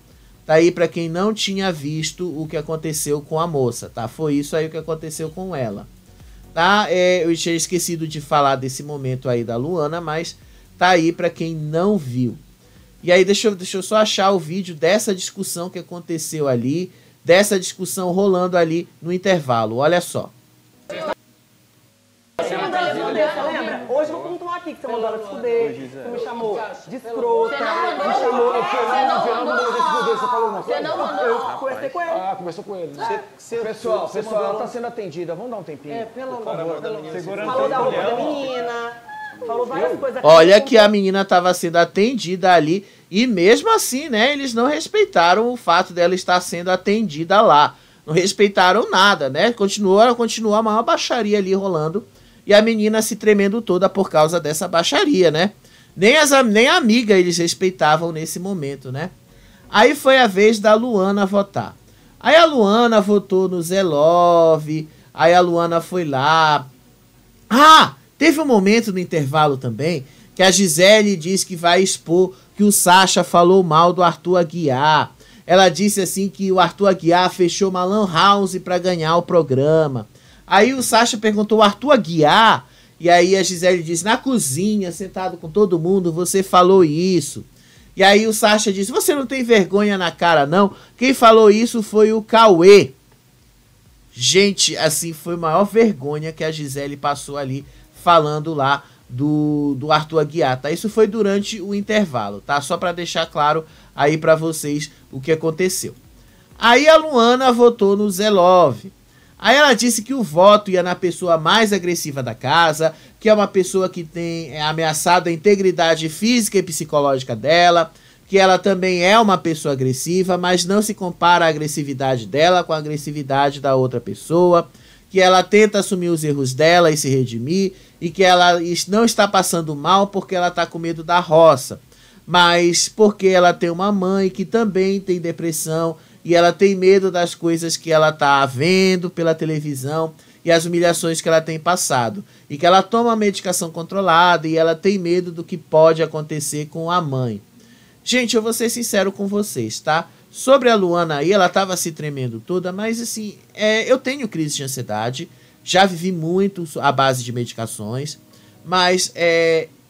Tá aí para quem não tinha visto o que aconteceu com a moça, tá? Foi isso aí o que aconteceu com ela, tá? Eu tinha esquecido de falar desse momento aí da Luana, mas tá aí para quem não viu. E aí deixa eu só achar o vídeo dessa discussão que aconteceu ali, dessa discussão rolando ali no intervalo, olha só. Lembra? Hoje eu vou contar aqui que você mandou ela se fuder, você me chamou de escrota, me chamou... Você falou uma coisa? Eu conversei com ele. Ah, conversou com ele. Pessoal, ela tá sendo atendida, vamos dar um tempinho. Pelo amor de Deus. Falou da roupa da menina, falou várias coisas. Olha que a menina estava sendo atendida ali e mesmo assim, né, eles não respeitaram o fato dela estar sendo atendida lá. Não respeitaram nada, né? Continuou a maior baixaria ali rolando. E a menina se tremendo toda por causa dessa baixaria, né? Nem a amiga eles respeitavam nesse momento, né? Aí foi a vez da Luana votar. Aí a Luana votou no Zelov. Aí a Luana foi lá. Ah! Teve um momento no intervalo também que a Gisele disse que vai expor que o Sacha falou mal do Arthur Aguiar. Ela disse assim que o Arthur Aguiar fechou uma lan house para ganhar o programa. Aí o Sacha perguntou, o Arthur Aguiar? E aí a Gisele disse, na cozinha, sentado com todo mundo, você falou isso. E aí o Sacha disse, você não tem vergonha na cara, não? Quem falou isso foi o Cauê. Gente, assim, foi a maior vergonha que a Gisele passou ali, falando lá do Arthur Aguiar, tá? Isso foi durante o intervalo, tá? Só para deixar claro aí para vocês o que aconteceu. Aí a Luana votou no Zelov. Aí ela disse que o voto ia na pessoa mais agressiva da casa, que é uma pessoa que tem ameaçado a integridade física e psicológica dela, que ela também é uma pessoa agressiva, mas não se compara a agressividade dela com a agressividade da outra pessoa, que ela tenta assumir os erros dela e se redimir, e que ela não está passando mal porque ela está com medo da roça, mas porque ela tem uma mãe que também tem depressão, e ela tem medo das coisas que ela tá vendo pela televisão e as humilhações que ela tem passado. E que ela toma uma medicação controlada e ela tem medo do que pode acontecer com a mãe. Gente, eu vou ser sincero com vocês, tá? Sobre a Luana aí, ela tava se tremendo toda, mas assim, eu tenho crise de ansiedade, já vivi muito à base de medicações, mas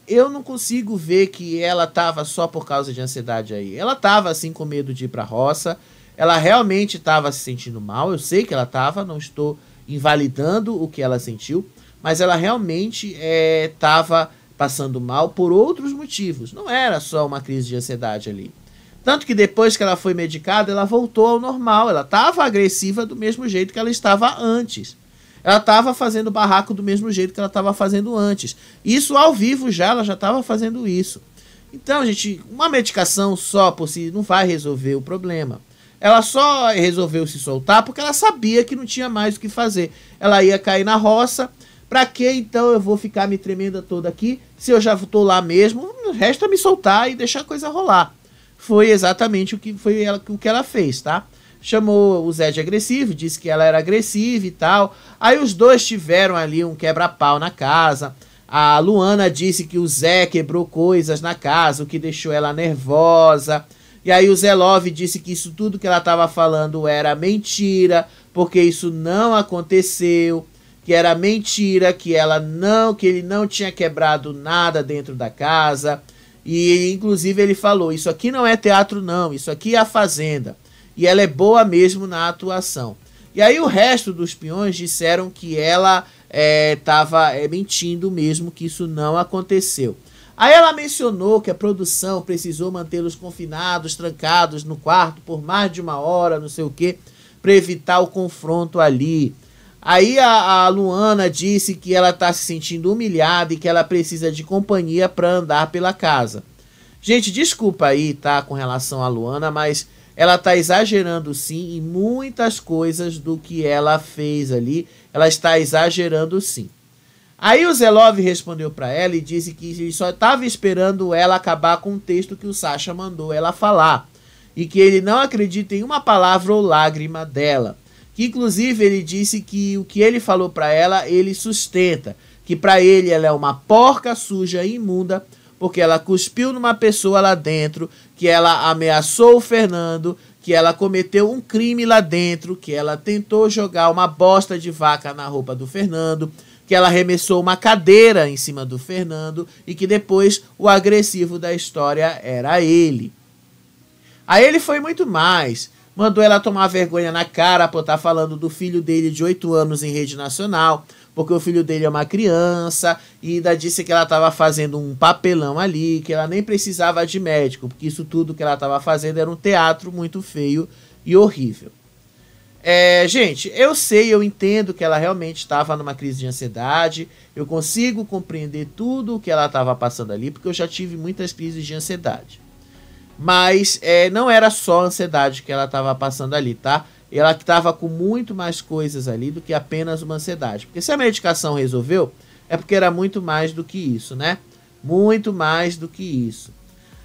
eu não consigo ver que ela tava só por causa de ansiedade aí. Ela tava assim com medo de ir pra roça, ela realmente estava se sentindo mal, eu sei que ela tava, não estou invalidando o que ela sentiu, mas ela realmente estava passando mal por outros motivos. Não era só uma crise de ansiedade ali. Tanto que depois que ela foi medicada, ela voltou ao normal. Ela estava agressiva do mesmo jeito que ela estava antes. Ela estava fazendo barraco do mesmo jeito que ela estava fazendo antes. Isso ao vivo já, ela já estava fazendo isso. Então, gente, uma medicação só por si não vai resolver o problema. Ela só resolveu se soltar porque ela sabia que não tinha mais o que fazer. Ela ia cair na roça. Pra que então eu vou ficar me tremendo toda aqui, se eu já estou lá mesmo? Resta me soltar e deixar a coisa rolar. Foi exatamente o que ela fez, tá? Chamou o Zé de agressivo, disse que ela era agressiva e tal. Aí os dois tiveram ali um quebra-pau na casa. A Luana disse que o Zé quebrou coisas na casa, o que deixou ela nervosa. E aí o Zé Love disse que isso tudo que ela estava falando era mentira, porque isso não aconteceu. Que era mentira, que ele não tinha quebrado nada dentro da casa. E inclusive ele falou, isso aqui não é teatro não, isso aqui é a fazenda. E ela é boa mesmo na atuação. E aí o resto dos peões disseram que ela estava mentindo mesmo, que isso não aconteceu. Aí ela mencionou que a produção precisou mantê-los confinados, trancados no quarto por mais de 1 hora, não sei o quê, para evitar o confronto ali. Aí a Luana disse que ela está se sentindo humilhada e que ela precisa de companhia para andar pela casa. Gente, desculpa aí, tá, com relação a Luana, mas ela está exagerando sim em muitas coisas do que ela fez ali. Ela está exagerando sim. Aí o Zé Love respondeu para ela e disse que ele só estava esperando ela acabar com o texto que o Sacha mandou ela falar. E que ele não acredita em uma palavra ou lágrima dela. Que inclusive ele disse que o que ele falou para ela, ele sustenta. Que para ele ela é uma porca suja e imunda, porque ela cuspiu numa pessoa lá dentro, que ela ameaçou o Fernando, que ela cometeu um crime lá dentro, que ela tentou jogar uma bosta de vaca na roupa do Fernando, que ela arremessou uma cadeira em cima do Fernando e que depois o agressivo da história era ele. Aí ele foi muito mais. Mandou ela tomar vergonha na cara por estar falando do filho dele de 8 anos em rede nacional, porque o filho dele é uma criança, e ainda disse que ela estava fazendo um papelão ali, que ela nem precisava de médico, porque isso tudo que ela estava fazendo era um teatro muito feio e horrível. Gente, eu sei, eu entendo que ela realmente estava numa crise de ansiedade, eu consigo compreender tudo o que ela estava passando ali, porque eu já tive muitas crises de ansiedade. Mas não era só a ansiedade que ela estava passando ali, tá? Ela estava com muito mais coisas ali do que apenas uma ansiedade. Porque se a medicação resolveu, é porque era muito mais do que isso, né? Muito mais do que isso.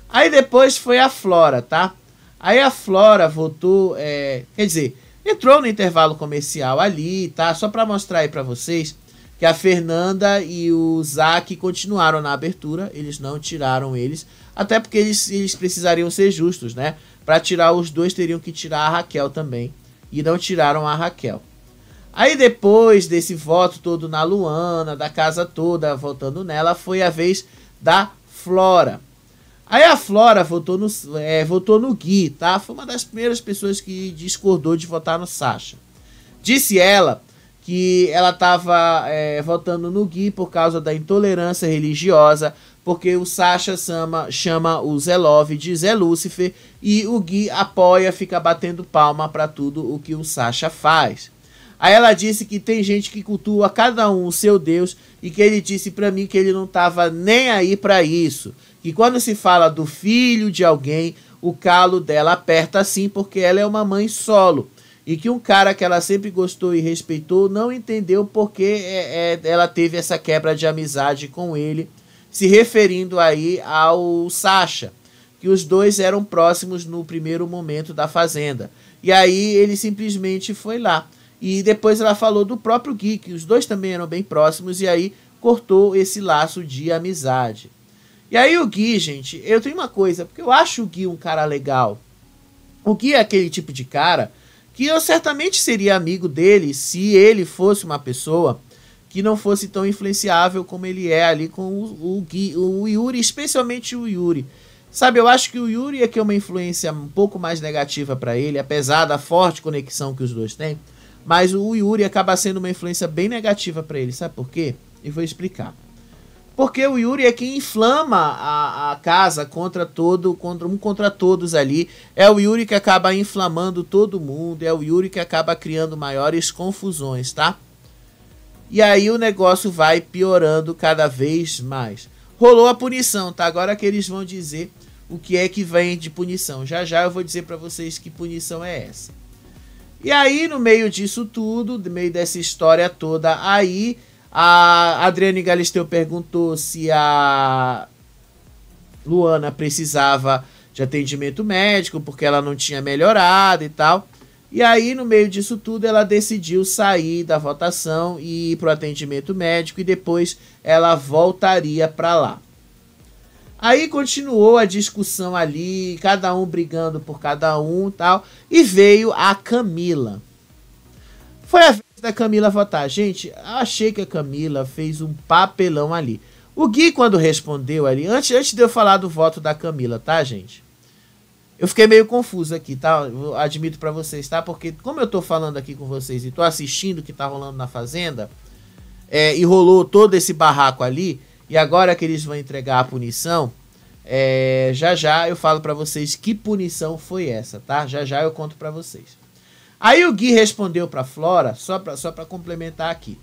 Aí depois foi a Flora, tá? Aí a Flora voltou, quer dizer, entrou no intervalo comercial ali, tá? Só para mostrar aí para vocês que a Fernanda e o Zac continuaram na abertura, eles não tiraram eles, até porque eles precisariam ser justos, né? Para tirar os dois, teriam que tirar a Raquel também, e não tiraram a Raquel. Aí depois desse voto todo na Luana, da casa toda votando nela, foi a vez da Flora. Aí a Flora votou no Gui, tá? Foi uma das primeiras pessoas que discordou de votar no Sacha. Disse ela que ela estava votando no Gui por causa da intolerância religiosa, porque o Sacha chama o Zé Love de Zé Lúcifer e o Gui apoia, fica batendo palma para tudo o que o Sacha faz. Aí ela disse que tem gente que cultua cada um o seu Deus e que ele disse para mim que ele não estava nem aí para isso. Que quando se fala do filho de alguém, o calo dela aperta assim porque ela é uma mãe solo. E que um cara que ela sempre gostou e respeitou não entendeu porque ela teve essa quebra de amizade com ele, se referindo aí ao Sacha. que os dois eram próximos no primeiro momento da fazenda. E aí ele simplesmente foi lá. E depois ela falou do próprio Gui, que os dois também eram bem próximos, e aí cortou esse laço de amizade. E aí o Gui, gente, eu tenho uma coisa, porque eu acho o Gui um cara legal. O Gui é aquele tipo de cara que eu certamente seria amigo dele se ele fosse uma pessoa que não fosse tão influenciável como ele é ali com o Gui, o Yuri, especialmente o Yuri. Sabe, eu acho que o Yuri é que é uma influência um pouco mais negativa para ele, apesar da forte conexão que os dois têm. Mas o Yuri acaba sendo uma influência bem negativa para ele. Sabe por quê? E vou explicar. Porque o Yuri é quem inflama a casa contra todos ali. É o Yuri que acaba inflamando todo mundo. É o Yuri que acaba criando maiores confusões, tá? E aí o negócio vai piorando cada vez mais. Rolou a punição, tá? Agora que eles vão dizer o que é que vem de punição. Já já eu vou dizer para vocês que punição é essa. E aí, no meio disso tudo, no meio dessa história toda, aí a Adriane Galisteu perguntou se a Luana precisava de atendimento médico, porque ela não tinha melhorado e tal. E aí, no meio disso tudo, ela decidiu sair da votação e ir para o atendimento médico e depois ela voltaria para lá. Aí continuou a discussão ali, cada um brigando por cada um e tal, e veio a Camila. Foi a vez da Camila votar. Gente, achei que a Camila fez um papelão ali. O Gui, quando respondeu ali, antes de eu falar do voto da Camila, tá, gente? Eu fiquei meio confuso aqui, tá? Eu admito pra vocês, tá? Porque como eu tô falando aqui com vocês e tô assistindo o que tá rolando na Fazenda, e rolou todo esse barraco ali, e agora que eles vão entregar a punição, já já eu falo pra vocês que punição foi essa, tá? Já já eu conto pra vocês. Aí o Gui respondeu pra Flora, só pra complementar aqui,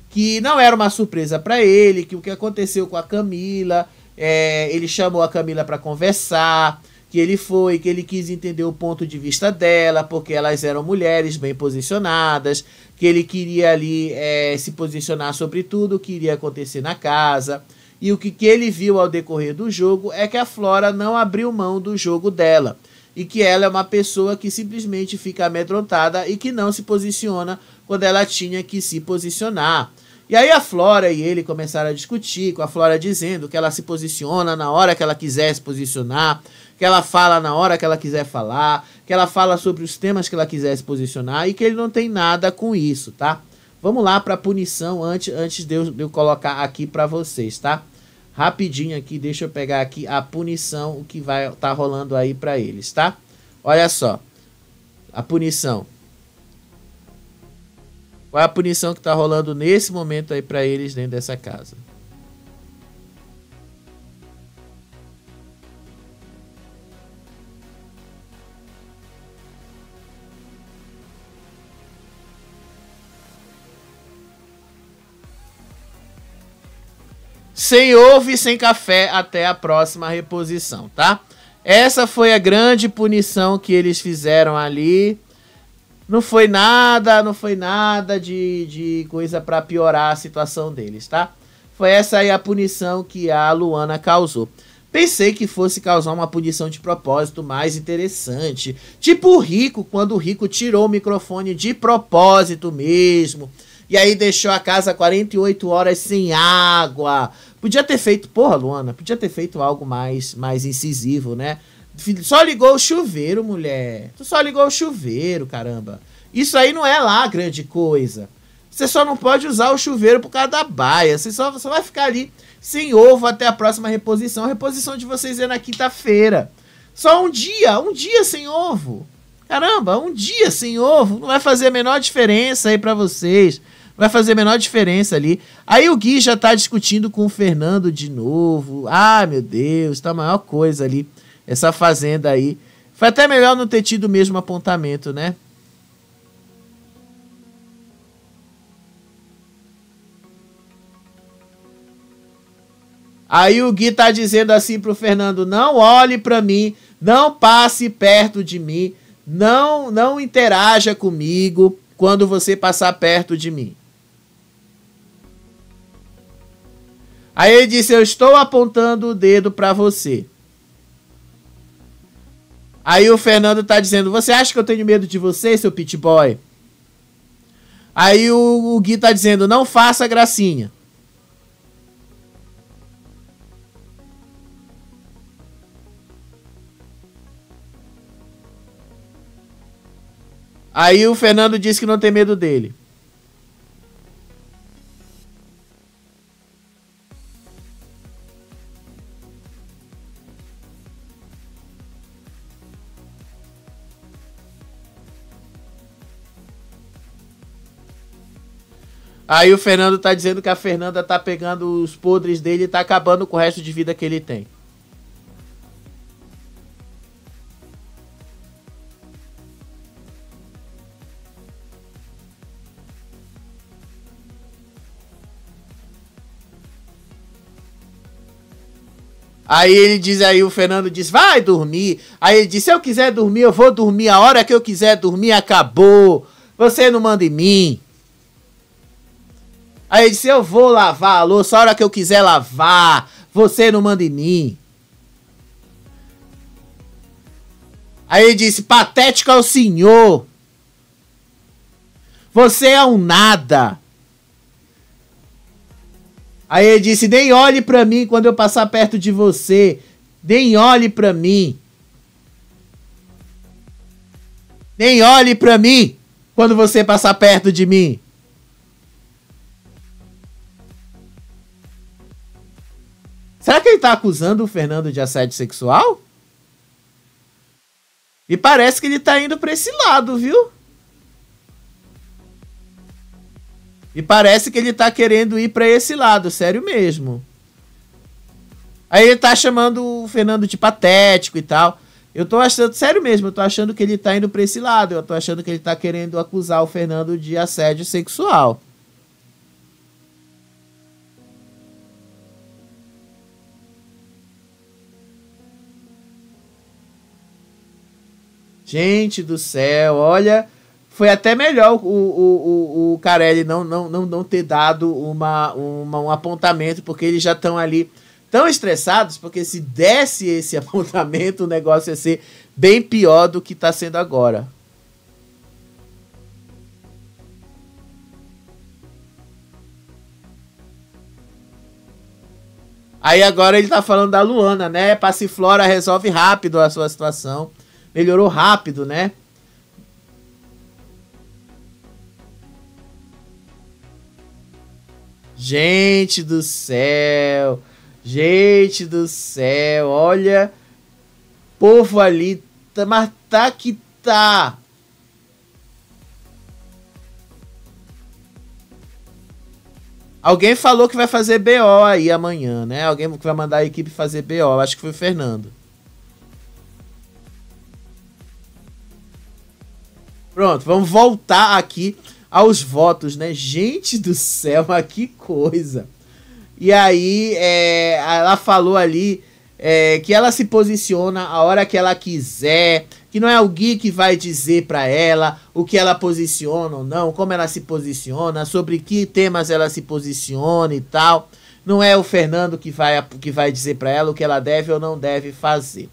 que não era uma surpresa pra ele, que o que aconteceu com a Camila, ele chamou a Camila pra conversar, que ele quis entender o ponto de vista dela, porque elas eram mulheres bem posicionadas, que ele queria ali se posicionar sobre tudo o que iria acontecer na casa. E o que ele viu ao decorrer do jogo é que a Flora não abriu mão do jogo dela. E que ela é uma pessoa que simplesmente fica amedrontada e que não se posiciona quando ela tinha que se posicionar. E aí a Flora e ele começaram a discutir, com a Flora dizendo que ela se posiciona na hora que ela quiser se posicionar, que ela fala na hora que ela quiser falar, que ela fala sobre os temas que ela quiser se posicionar e que ele não tem nada com isso, tá? Vamos lá para a punição antes de eu colocar aqui para vocês, tá? Rapidinho aqui, deixa eu pegar aqui a punição, o que vai estar rolando aí para eles, tá? Olha só, a punição. Qual é a punição que está rolando nesse momento aí para eles dentro dessa casa? Sem ovo e sem café até a próxima reposição, tá? Essa foi a grande punição que eles fizeram ali. Não foi nada de coisa para piorar a situação deles, tá? Foi essa aí a punição que a Luana causou. Pensei que fosse causar uma punição de propósito mais interessante. Tipo o Rico, quando o Rico tirou o microfone de propósito mesmo. E aí deixou a casa 48 horas sem água. Podia ter feito, porra, Luana, podia ter feito algo mais incisivo, né? Só ligou o chuveiro, mulher. Tu só ligou o chuveiro, caramba. Isso aí não é lá grande coisa. Você só não pode usar o chuveiro por causa da baia. Você só vai ficar ali sem ovo até a próxima reposição. A reposição de vocês é na quinta-feira. Só um dia sem ovo. Caramba, um dia sem ovo. Não vai fazer a menor diferença aí pra vocês. Vai fazer a menor diferença ali. Aí o Gui já tá discutindo com o Fernando de novo. Ah, meu Deus, tá a maior coisa ali. Essa fazenda aí. Foi até melhor não ter tido o mesmo apontamento, né? Aí o Gui tá dizendo assim pro Fernando: não olhe pra mim, não passe perto de mim, não interaja comigo quando você passar perto de mim. Aí ele disse: eu estou apontando o dedo pra você. Aí o Fernando tá dizendo, você acha que eu tenho medo de você, seu pit boy? Aí o Gui tá dizendo, não faça gracinha. Aí o Fernando disse que não tem medo dele. Aí o Fernando tá dizendo que a Fernanda tá pegando os podres dele e tá acabando com o resto de vida que ele tem. Aí ele diz, aí o Fernando diz, vai dormir. Aí ele diz, se eu quiser dormir, eu vou dormir. A hora que eu quiser dormir, acabou. Você não manda em mim. Aí ele disse, eu vou lavar a louça a hora que eu quiser lavar. Você não manda em mim. Aí ele disse, patético é o senhor. Você é um nada. Aí ele disse, nem olhe pra mim quando eu passar perto de você. Nem olhe pra mim. Nem olhe pra mim quando você passar perto de mim. Será que ele tá acusando o Fernando de assédio sexual? E parece que ele tá indo pra esse lado, viu? E parece que ele tá querendo ir pra esse lado, sério mesmo. Aí ele tá chamando o Fernando de patético e tal. Eu tô achando, sério mesmo, eu tô achando que ele tá indo pra esse lado. Eu tô achando que ele tá querendo acusar o Fernando de assédio sexual. Gente do céu, olha... Foi até melhor o Carelli não ter dado um apontamento, porque eles já estão ali tão estressados, porque se desse esse apontamento, o negócio ia ser bem pior do que está sendo agora. Aí agora ele tá falando da Luana, né? Passiflora resolve rápido a sua situação. Melhorou rápido, né? Gente do céu, olha, povo ali, mas tá que tá. Alguém falou que vai fazer BO aí amanhã, né? Alguém que vai mandar a equipe fazer BO, acho que foi o Fernando. Pronto, vamos voltar aqui aos votos, né? Gente do céu, mas que coisa. E aí, ela falou ali que ela se posiciona a hora que ela quiser, que não é o Gui que vai dizer pra ela o que ela posiciona ou não, como ela se posiciona, sobre que temas ela se posiciona e tal. Não é o Fernando que vai dizer pra ela o que ela deve ou não deve fazer.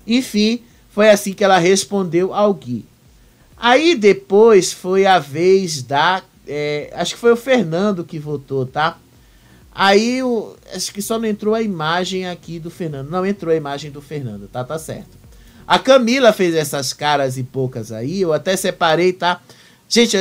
Enfim, foi assim que ela respondeu ao Gui. Aí depois foi a vez da... acho que foi o Fernando que votou, tá? Aí, acho que só não entrou a imagem aqui do Fernando. Não entrou a imagem do Fernando, tá? Tá certo. A Camila fez essas caras e poucas aí. Eu até separei, tá? Gente,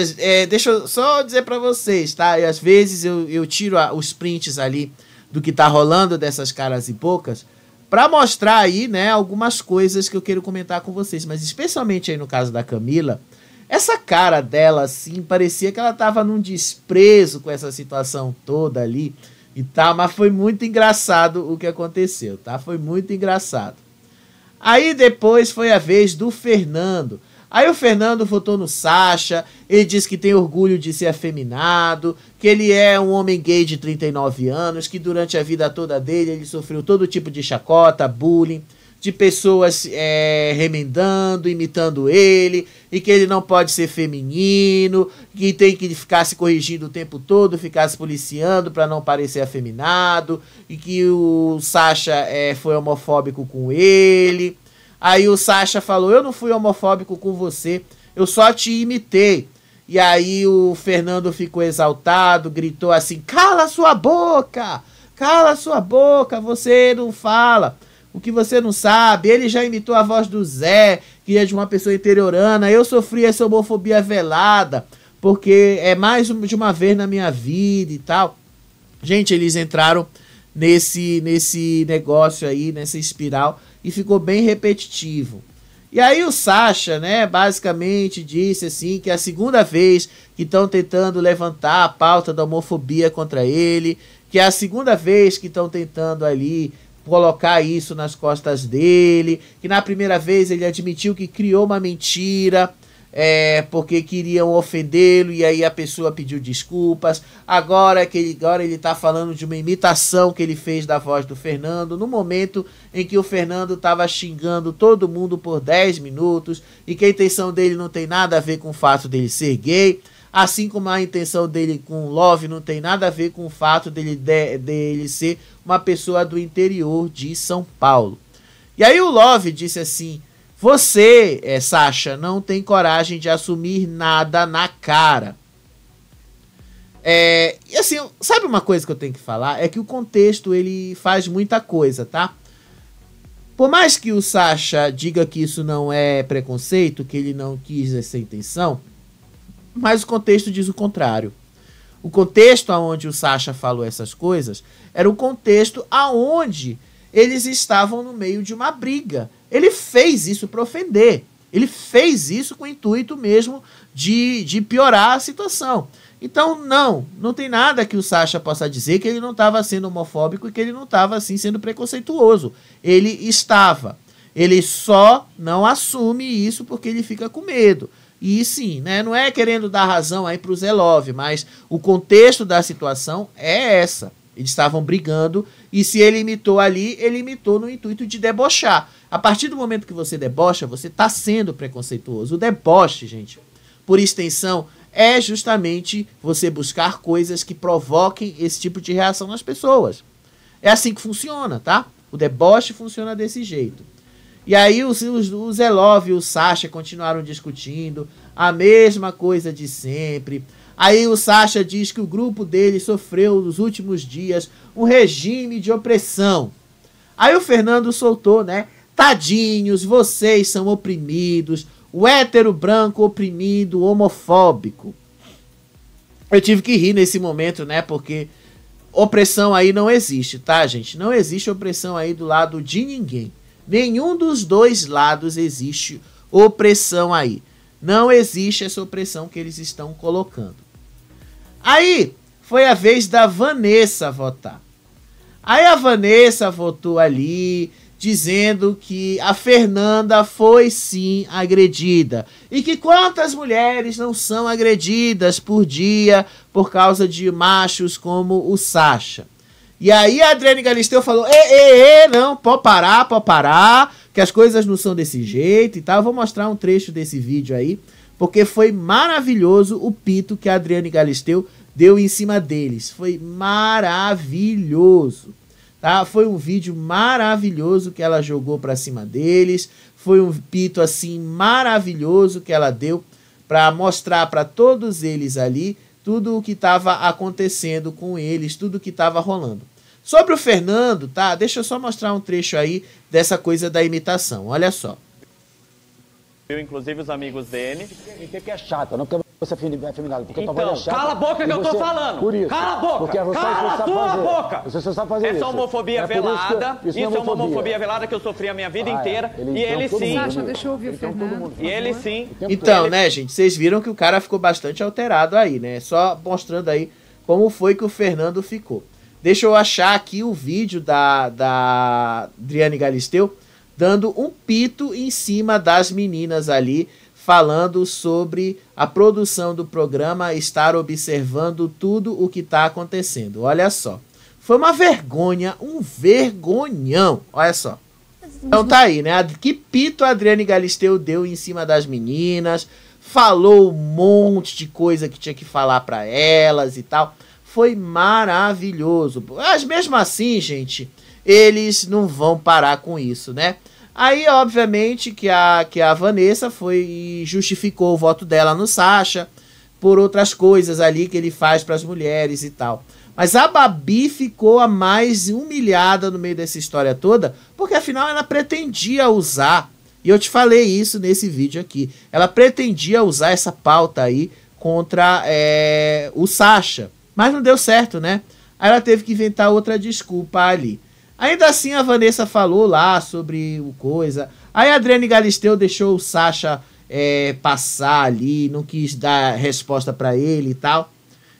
deixa eu só dizer pra vocês, tá? E às vezes eu tiro os prints ali do que tá rolando dessas caras e poucas, para mostrar aí, né, algumas coisas que eu quero comentar com vocês, mas especialmente aí no caso da Camila, essa cara dela, assim, parecia que ela tava num desprezo com essa situação toda ali e tal, mas foi muito engraçado o que aconteceu, tá? Foi muito engraçado. Aí depois foi a vez do Fernando. Aí o Fernando votou no Sacha, ele diz que tem orgulho de ser afeminado, que ele é um homem gay de 39 anos, que durante a vida toda dele ele sofreu todo tipo de chacota, bullying, de pessoas remendando, imitando ele, e que ele não pode ser feminino, que tem que ficar se corrigindo o tempo todo, ficar se policiando para não parecer afeminado, e que o Sacha foi homofóbico com ele. Aí o Sacha falou, eu não fui homofóbico com você, eu só te imitei. E aí o Fernando ficou exaltado, gritou assim, cala sua boca, você não fala o que você não sabe. Ele já imitou a voz do Zé, que é de uma pessoa interiorana, eu sofri essa homofobia velada, porque é mais de uma vez na minha vida e tal. Gente, eles entraram nesse negócio aí, nessa espiral, e ficou bem repetitivo. E aí o Sacha, né, basicamente disse assim que é a segunda vez que estão tentando levantar a pauta da homofobia contra ele, que é a segunda vez que estão tentando ali colocar isso nas costas dele, que na primeira vez ele admitiu que criou uma mentira, porque queriam ofendê-lo e aí a pessoa pediu desculpas. Agora ele tá falando de uma imitação que ele fez da voz do Fernando, no momento em que o Fernando estava xingando todo mundo por 10 minutos e que a intenção dele não tem nada a ver com o fato dele ser gay, assim como a intenção dele com o Love não tem nada a ver com o fato dele ser uma pessoa do interior de São Paulo. E aí o Love disse assim, você, Sacha, não tem coragem de assumir nada na cara. E assim, sabe uma coisa que eu tenho que falar? É que o contexto, ele faz muita coisa, tá? Por mais que o Sacha diga que isso não é preconceito, que ele não quis essa intenção, mas o contexto diz o contrário. O contexto aonde o Sacha falou essas coisas era o contexto aonde eles estavam no meio de uma briga. Ele fez isso para ofender. Ele fez isso com o intuito mesmo de piorar a situação. Então, não tem nada que o Sacha possa dizer que ele não estava sendo homofóbico e que ele não estava, assim, sendo preconceituoso. Ele estava. Ele só não assume isso porque ele fica com medo. E sim, né, não é querendo dar razão aí para o Zé Love, mas o contexto da situação é essa. Eles estavam brigando e se ele imitou ali, ele imitou no intuito de debochar. A partir do momento que você debocha, você está sendo preconceituoso. O deboche, gente, por extensão, é justamente você buscar coisas que provoquem esse tipo de reação nas pessoas. É assim que funciona, tá? O deboche funciona desse jeito. E aí o Zé Love e o Sacha continuaram discutindo a mesma coisa de sempre. Aí o Sacha diz que o grupo dele sofreu nos últimos dias um regime de opressão. Aí o Fernando soltou, né? Tadinhos, vocês são oprimidos, o hétero branco oprimido, homofóbico. Eu tive que rir nesse momento, né? Porque opressão aí não existe, tá, gente? Não existe opressão aí do lado de ninguém. Nenhum dos dois lados existe opressão aí. Não existe essa opressão que eles estão colocando. Aí foi a vez da Vanessa votar. Aí a Vanessa votou ali, dizendo que a Fernanda foi sim agredida. E que quantas mulheres não são agredidas por dia por causa de machos como o Sacha. E aí a Adriane Galisteu falou, não, pode parar, que as coisas não são desse jeito e tal. Eu vou mostrar um trecho desse vídeo aí, porque foi maravilhoso o pito que a Adriane Galisteu deu em cima deles. Foi maravilhoso, tá? Foi um vídeo maravilhoso que ela jogou pra cima deles. Foi um pito assim maravilhoso que ela deu pra mostrar pra todos eles ali tudo o que estava acontecendo com eles, tudo o que estava rolando. Sobre o Fernando, tá? Deixa eu só mostrar um trecho aí dessa coisa da imitação. Olha só. Inclusive os amigos dele. Que é chata, não porque você é feminado, porque então, tua voz é chata. Cala a boca que eu tô falando. Por isso. Cala a boca. Porque você cala a tua boca. Você só sabe fazer isso. Essa homofobia velada. Isso é uma homofobia velada que eu sofri a minha vida inteira. E ele sim. Sacha, deixa eu ouvir o Fernando. E ele sim. Então, né, gente, vocês viram que o cara ficou bastante alterado aí, né? Só mostrando aí como foi que o Fernando ficou. Deixa eu achar aqui o vídeo da Adriane Galisteu dando um pito em cima das meninas ali, falando sobre a produção do programa estar observando tudo o que está acontecendo. Olha só. Foi uma vergonha, um vergonhão. Olha só. Então tá aí, né? Que pito a Adriane Galisteu deu em cima das meninas, falou um monte de coisa que tinha que falar para elas e tal. Foi maravilhoso. Mas mesmo assim, gente, eles não vão parar com isso, né? Aí, obviamente, que a Vanessa foi e justificou o voto dela no Sasha por outras coisas ali que ele faz para as mulheres e tal. Mas a Babi ficou a mais humilhada no meio dessa história toda, porque afinal ela pretendia usar, e eu te falei isso nesse vídeo aqui, ela pretendia usar essa pauta aí contra o Sasha, mas não deu certo, né? Aí ela teve que inventar outra desculpa ali. Ainda assim a Vanessa falou lá sobre o coisa, aí a Adriane Galisteu deixou o Sasha passar ali, não quis dar resposta para ele e tal.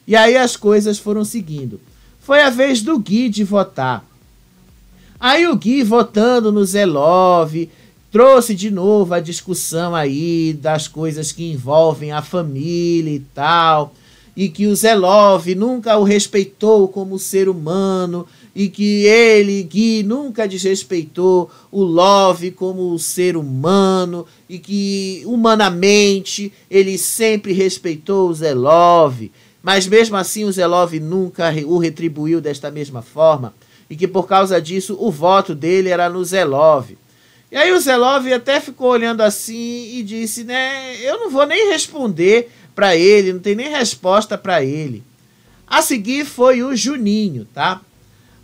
E aí as coisas foram seguindo. Foi a vez do Gui de votar. Aí o Gui, votando no Zé Love, trouxe de novo a discussão aí das coisas que envolvem a família e tal. E que o Zé Love nunca o respeitou como ser humano. E que ele, Gui, nunca desrespeitou o Love como ser humano. E que, humanamente, ele sempre respeitou o Zé Love. Mas mesmo assim o Zé Love nunca o retribuiu desta mesma forma. E que por causa disso o voto dele era no Zé Love. E aí o Zé Love até ficou olhando assim e disse, né, eu não vou nem responder para ele, não tem nem resposta para ele. A seguir foi o Juninho, tá?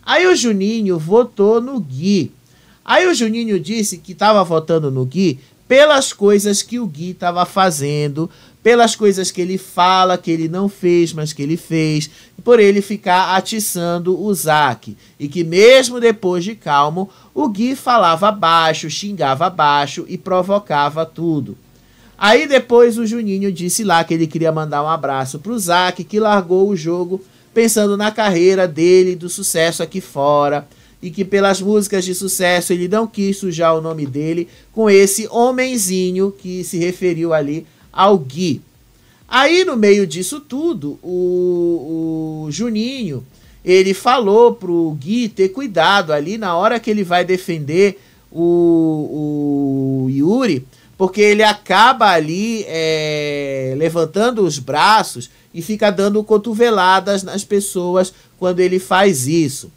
Aí o Juninho votou no Gui. Aí o Juninho disse que estava votando no Gui pelas coisas que o Gui estava fazendo, pelas coisas que ele fala que ele não fez, mas que ele fez, por ele ficar atiçando o Zack. E que mesmo depois de calmo, o Gui falava baixo, xingava baixo e provocava tudo. Aí depois o Juninho disse lá que ele queria mandar um abraço pro Zack, que largou o jogo pensando na carreira dele, do sucesso aqui fora, e que pelas músicas de sucesso ele não quis sujar o nome dele com esse homenzinho que se referiu ali ao Gui. Aí no meio disso tudo, o Juninho, ele falou pro Gui ter cuidado ali na hora que ele vai defender o Yuri, porque ele acaba ali levantando os braços e fica dando cotoveladas nas pessoas quando ele faz isso.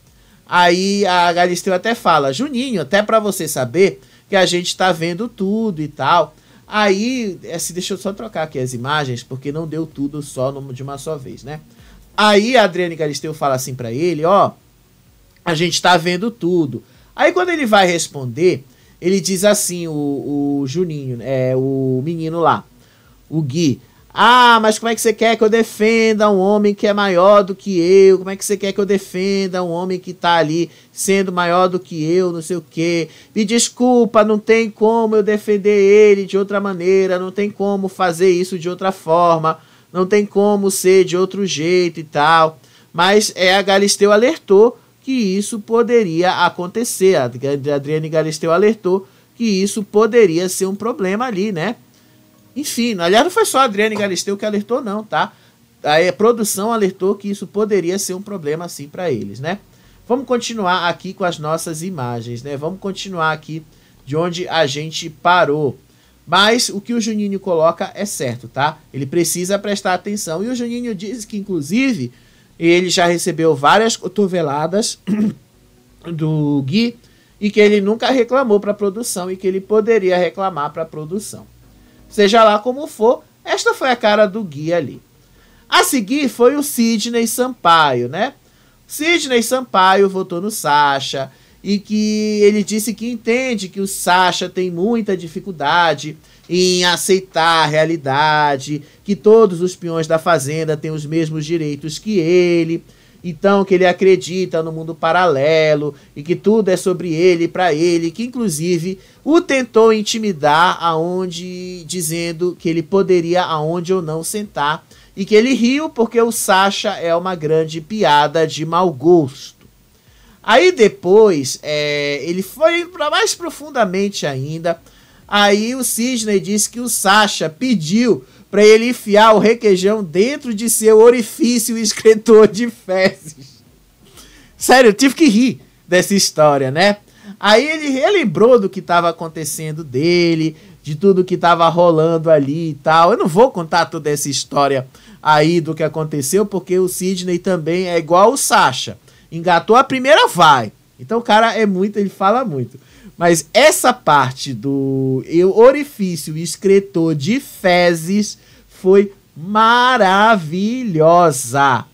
Aí a Galisteu até fala, Juninho, até para você saber que a gente tá vendo tudo e tal. Aí, deixa eu só trocar aqui as imagens, porque não deu tudo só de uma só vez, né? Aí a Adriane Galisteu fala assim pra ele, ó, a gente tá vendo tudo. Aí quando ele vai responder, ele diz assim, o Juninho, o menino lá, o Gui, ah, mas como é que você quer que eu defenda um homem que é maior do que eu? Como é que você quer que eu defenda um homem que tá ali sendo maior do que eu, não sei o quê? Me desculpa, não tem como eu defender ele de outra maneira, não tem como fazer isso de outra forma, não tem como ser de outro jeito e tal. Mas a Galisteu alertou que isso poderia acontecer. A Adriane Galisteu alertou que isso poderia ser um problema ali, né? Enfim, aliás, não foi só a Adriane Galisteu que alertou, não, tá? A produção alertou que isso poderia ser um problema, assim, para eles, né? Vamos continuar aqui com as nossas imagens, né? Vamos continuar aqui de onde a gente parou. Mas o que o Juninho coloca é certo, tá? Ele precisa prestar atenção. E o Juninho diz que, inclusive, ele já recebeu várias cotoveladas do Gui e que ele nunca reclamou para a produção e que ele poderia reclamar para a produção. Seja lá como for, esta foi a cara do Gui ali. A seguir foi o Sidney Sampaio, né? Sidney Sampaio votou no Sasha e que ele disse que entende que o Sasha tem muita dificuldade em aceitar a realidade, que todos os peões da fazenda têm os mesmos direitos que ele, então que ele acredita no mundo paralelo e que tudo é sobre ele e para ele, que inclusive o tentou intimidar dizendo que ele poderia aonde ou não sentar e que ele riu porque o Sasha é uma grande piada de mau gosto. Aí depois ele foi para mais profundamente ainda. Aí o Sidney disse que o Sasha pediu para ele enfiar o requeijão dentro de seu orifício excretor de fezes. Sério, eu tive que rir dessa história, né? Aí ele relembrou do que estava acontecendo dele, de tudo que estava rolando ali e tal. Eu não vou contar toda essa história aí do que aconteceu, porque o Sidney também é igual o Sasha. Engatou a primeira, vai. Então o cara ele fala muito. Mas essa parte do orifício excretor de fezes foi maravilhosa.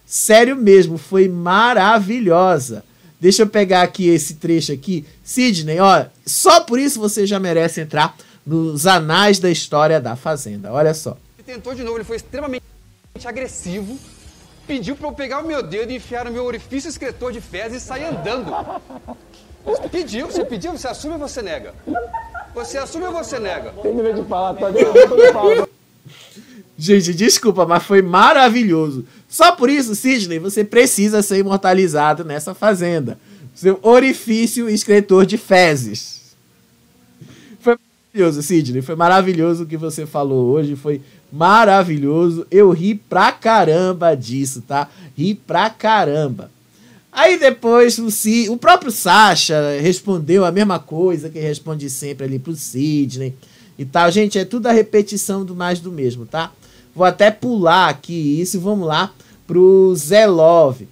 Sério mesmo, foi maravilhosa. Deixa eu pegar aqui esse trecho aqui. Sidney, ó, só por isso você já merece entrar nos anais da história da Fazenda. Olha só. Ele tentou de novo, ele foi extremamente agressivo. Pediu pra eu pegar o meu dedo e enfiar no meu orifício excretor de fezes e sair andando. Pediu, você assume ou você nega? Você assume ou você nega? Tem medo de falar, tá vendo? Gente, desculpa, mas foi maravilhoso. Só por isso, Sidney, você precisa ser imortalizado nessa Fazenda. Seu orifício excretor de fezes. Foi maravilhoso, Sidney. Foi maravilhoso o que você falou hoje. Foi maravilhoso. Eu ri pra caramba disso, tá? Ri pra caramba. Aí depois o próprio Sasha respondeu a mesma coisa que responde sempre ali pro Sidney e tal. Gente, é tudo a repetição do mais do mesmo, tá? Vou até pular aqui isso e vamos lá pro Zelov.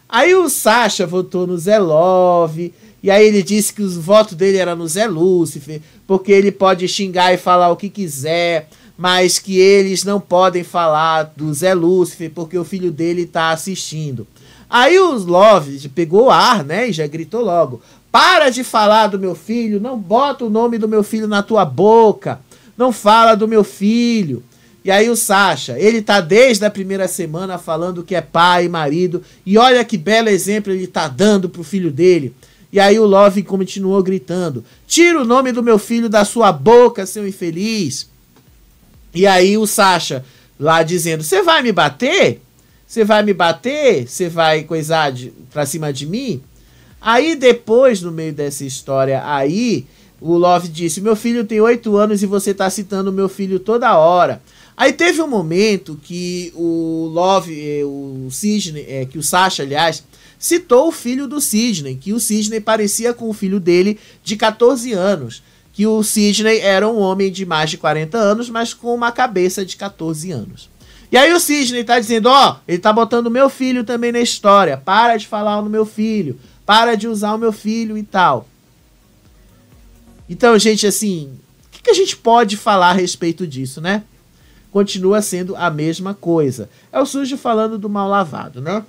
Aí o Sasha votou no Zelov e aí ele disse que o voto dele era no Zé Lúcifer, porque ele pode xingar e falar o que quiser, mas que eles não podem falar do Zé Lúcifer porque o filho dele tá assistindo. Aí o Love pegou o ar, né, e já gritou logo: para de falar do meu filho, não bota o nome do meu filho na tua boca, não fala do meu filho. E aí o Sasha, ele tá desde a primeira semana falando que é pai e marido, e olha que belo exemplo ele tá dando pro filho dele. E aí o Love continuou gritando: tira o nome do meu filho da sua boca, seu infeliz. E aí o Sasha lá dizendo: você vai me bater? Você vai me bater? Você vai coisar pra cima de mim? Aí depois, no meio dessa história aí, o Love disse: meu filho tem 8 anos e você tá citando meu filho toda hora. Aí teve um momento que o Love, o Sidney, que o Sasha, aliás, citou o filho do Sidney, que o Sidney parecia com o filho dele de 14 anos. Que o Sidney era um homem de mais de 40 anos, mas com uma cabeça de 14 anos. E aí o Sidney tá dizendo: ó, ele tá botando o meu filho também na história. Para de falar no meu filho. Para de usar o meu filho e tal. Então, gente, assim, o que a gente pode falar a respeito disso, né? Continua sendo a mesma coisa. É o sujo falando do mal lavado, né?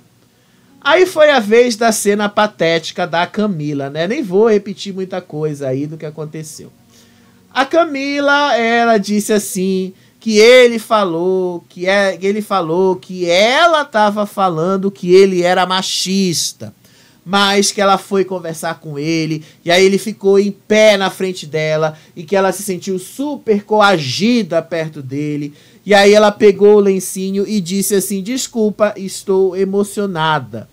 Aí foi a vez da cena patética da Camila, né? Nem vou repetir muita coisa aí do que aconteceu. A Camila, ela disse assim, que ele falou que ela estava falando que ele era machista, mas que ela foi conversar com ele, e aí ele ficou em pé na frente dela, e que ela se sentiu super coagida perto dele, e aí ela pegou o lencinho e disse assim: desculpa, estou emocionada.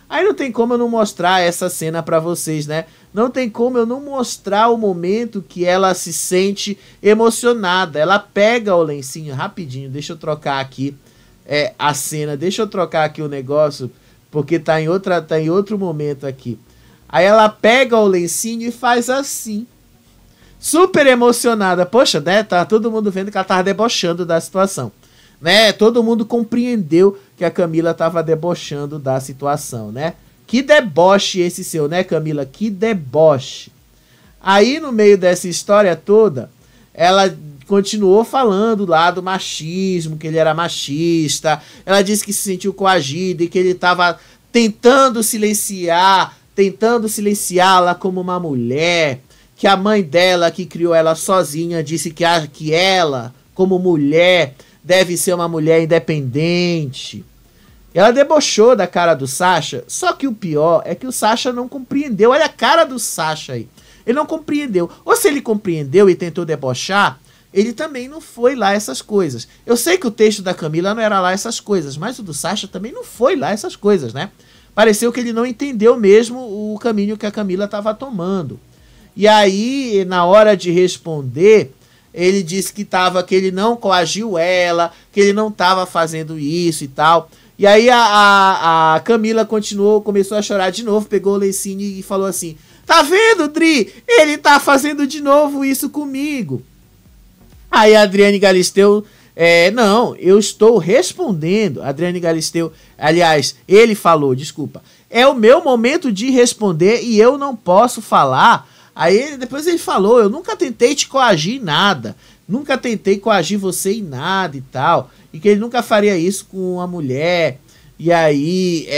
Aí não tem como eu não mostrar essa cena pra vocês, né? Não tem como eu não mostrar o momento que ela se sente emocionada. Ela pega o lencinho rapidinho, deixa eu trocar aqui a cena, deixa eu trocar aqui o negócio, porque tá em outro momento aqui. Aí ela pega o lencinho e faz assim, super emocionada. Poxa, né? Tá todo mundo vendo que ela tava debochando da situação, né? Todo mundo compreendeu que a Camila tava debochando da situação, né? Que deboche esse seu, né, Camila? Que deboche. Aí, no meio dessa história toda, ela continuou falando lá do machismo, que ele era machista. Ela disse que se sentiu coagida e que ele tava tentando silenciá-la como uma mulher, que a mãe dela, que criou ela sozinha, disse que ela, como mulher, deve ser uma mulher independente. Ela debochou da cara do Sasha, só que o pior é que o Sasha não compreendeu. Olha a cara do Sasha aí. Ele não compreendeu. Ou se ele compreendeu e tentou debochar, ele também não foi lá essas coisas. Eu sei que o texto da Camila não era lá essas coisas, mas o do Sasha também não foi lá essas coisas, né? Pareceu que ele não entendeu mesmo o caminho que a Camila estava tomando. E aí, na hora de responder, ele disse que ele não coagiu ela, que ele não estava fazendo isso e tal. E aí a Camila começou a chorar de novo, pegou o lencinho e falou assim: tá vendo, Dri? Ele tá fazendo de novo isso comigo. Aí a Adriane Galisteu, não, eu estou respondendo. Adriane Galisteu, aliás, ele falou, desculpa, é o meu momento de responder e eu não posso falar Aí depois ele falou, eu nunca tentei te coagir em nada, nunca tentei coagir você em nada e tal, e que ele nunca faria isso com uma mulher. E aí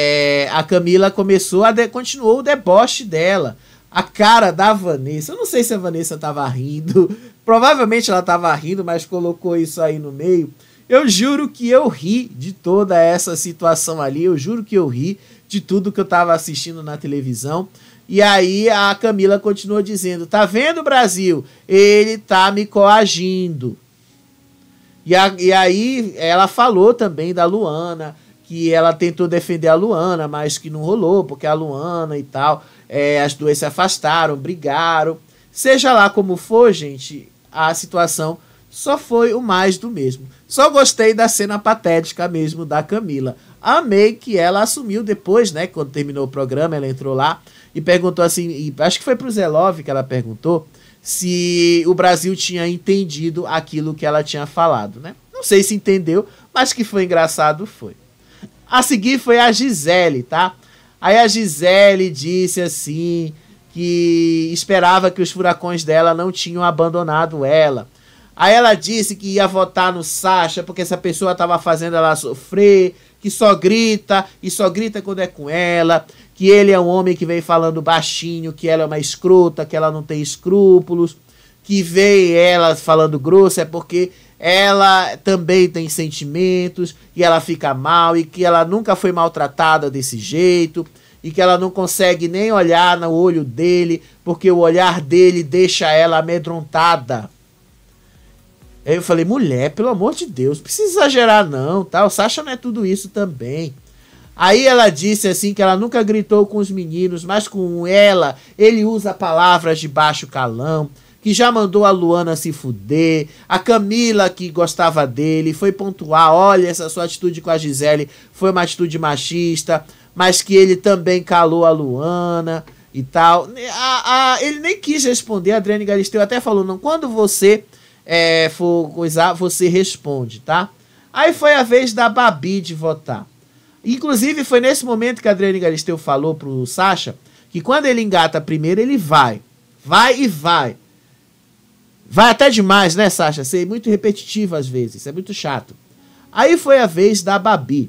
a Camila continuou o deboche dela. A cara da Vanessa, eu não sei se a Vanessa tava rindo, provavelmente ela tava rindo, mas colocou isso aí no meio. Eu juro que eu ri de toda essa situação ali, eu juro que eu ri de tudo que eu tava assistindo na televisão. E aí a Camila continuou dizendo, tá vendo, Brasil? Ele tá me coagindo. E aí ela falou também da Luana, que ela tentou defender a Luana, mas que não rolou, porque a Luana e tal, as duas se afastaram, brigaram. Seja lá como for, gente, a situação só foi o mais do mesmo. Só gostei da cena patética mesmo da Camila. Amei que ela assumiu depois, né, quando terminou o programa, ela entrou lá e perguntou assim, acho que foi pro Zelov que ela perguntou, se o Brasil tinha entendido aquilo que ela tinha falado, né? Não sei se entendeu, mas que foi engraçado, foi. A seguir foi a Gisele, tá? Aí a Gisele disse assim, que esperava que os furacões dela não tinham abandonado ela. Aí ela disse que ia votar no Sacha, porque essa pessoa estava fazendo ela sofrer, que só grita, e só grita quando é com ela, que ele é um homem que vem falando baixinho, que ela é uma escrota, que ela não tem escrúpulos, que vê ela falando grosso é porque ela também tem sentimentos, e ela fica mal, e que ela nunca foi maltratada desse jeito, e que ela não consegue nem olhar no olho dele, porque o olhar dele deixa ela amedrontada. Aí eu falei, mulher, pelo amor de Deus, não precisa exagerar não, tá? O Sacha não é tudo isso também. Aí ela disse assim que ela nunca gritou com os meninos, mas com ela ele usa palavras de baixo calão, que já mandou a Luana se fuder, a Camila que gostava dele, foi pontuar, olha, essa sua atitude com a Gisele foi uma atitude machista, mas que ele também calou a Luana e tal. Ele nem quis responder, a Adriane Galisteu até falou, não, quando você for coisar, você responde, tá? Aí foi a vez da Babi de votar. Inclusive foi nesse momento que a Adriane Galisteu falou pro Sacha que quando ele engata primeiro, ele vai e vai. Vai até demais, né, Sacha? Ser muito repetitivo às vezes, é muito chato. Aí foi a vez da Babi.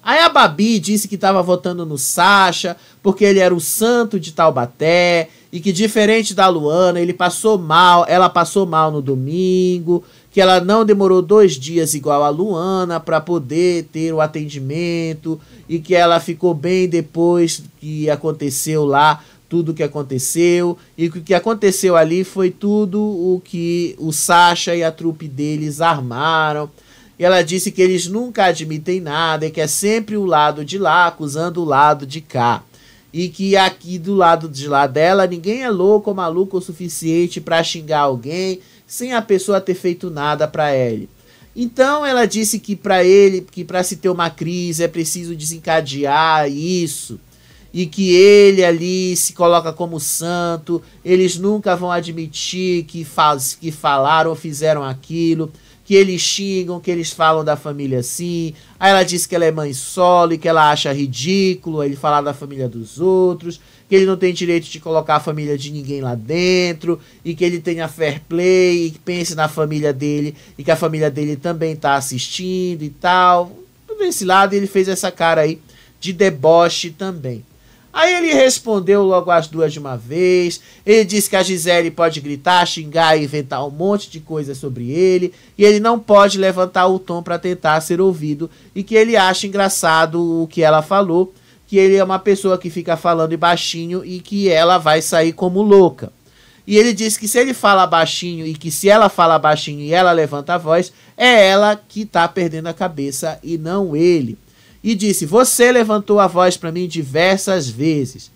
Aí a Babi disse que estava votando no Sacha porque ele era o santo de Taubaté e que, diferente da Luana, ela passou mal no domingo, que ela não demorou 2 dias igual a Luana para poder ter o atendimento e que ela ficou bem depois que aconteceu lá tudo o que aconteceu, e que o que aconteceu ali foi tudo o que o Sacha e a trupe deles armaram. E ela disse que eles nunca admitem nada, e que é sempre o lado de lá acusando o lado de cá. E que aqui do lado de lá dela, ninguém é louco ou maluco o suficiente para xingar alguém sem a pessoa ter feito nada para ele. Então ela disse que para se ter uma crise é preciso desencadear isso. E que ele ali se coloca como santo, eles nunca vão admitir que falaram ou fizeram aquilo, que eles xingam, que eles falam da família assim. Aí ela disse que ela é mãe solo e que ela acha ridículo ele falar da família dos outros, que ele não tem direito de colocar a família de ninguém lá dentro, e que ele tenha fair play, e que pense na família dele, e que a família dele também tá assistindo e tal. Tudo esse lado, ele fez essa cara aí de deboche também. Aí ele respondeu logo as duas de uma vez. Ele disse que a Gisele pode gritar, xingar e inventar um monte de coisa sobre ele, e ele não pode levantar o tom para tentar ser ouvido, e que ele acha engraçado o que ela falou, que ele é uma pessoa que fica falando baixinho e que ela vai sair como louca. E ele disse que se ele fala baixinho e que se ela fala baixinho e ela levanta a voz, é ela que tá perdendo a cabeça e não ele. E disse, você levantou a voz para mim diversas vezes.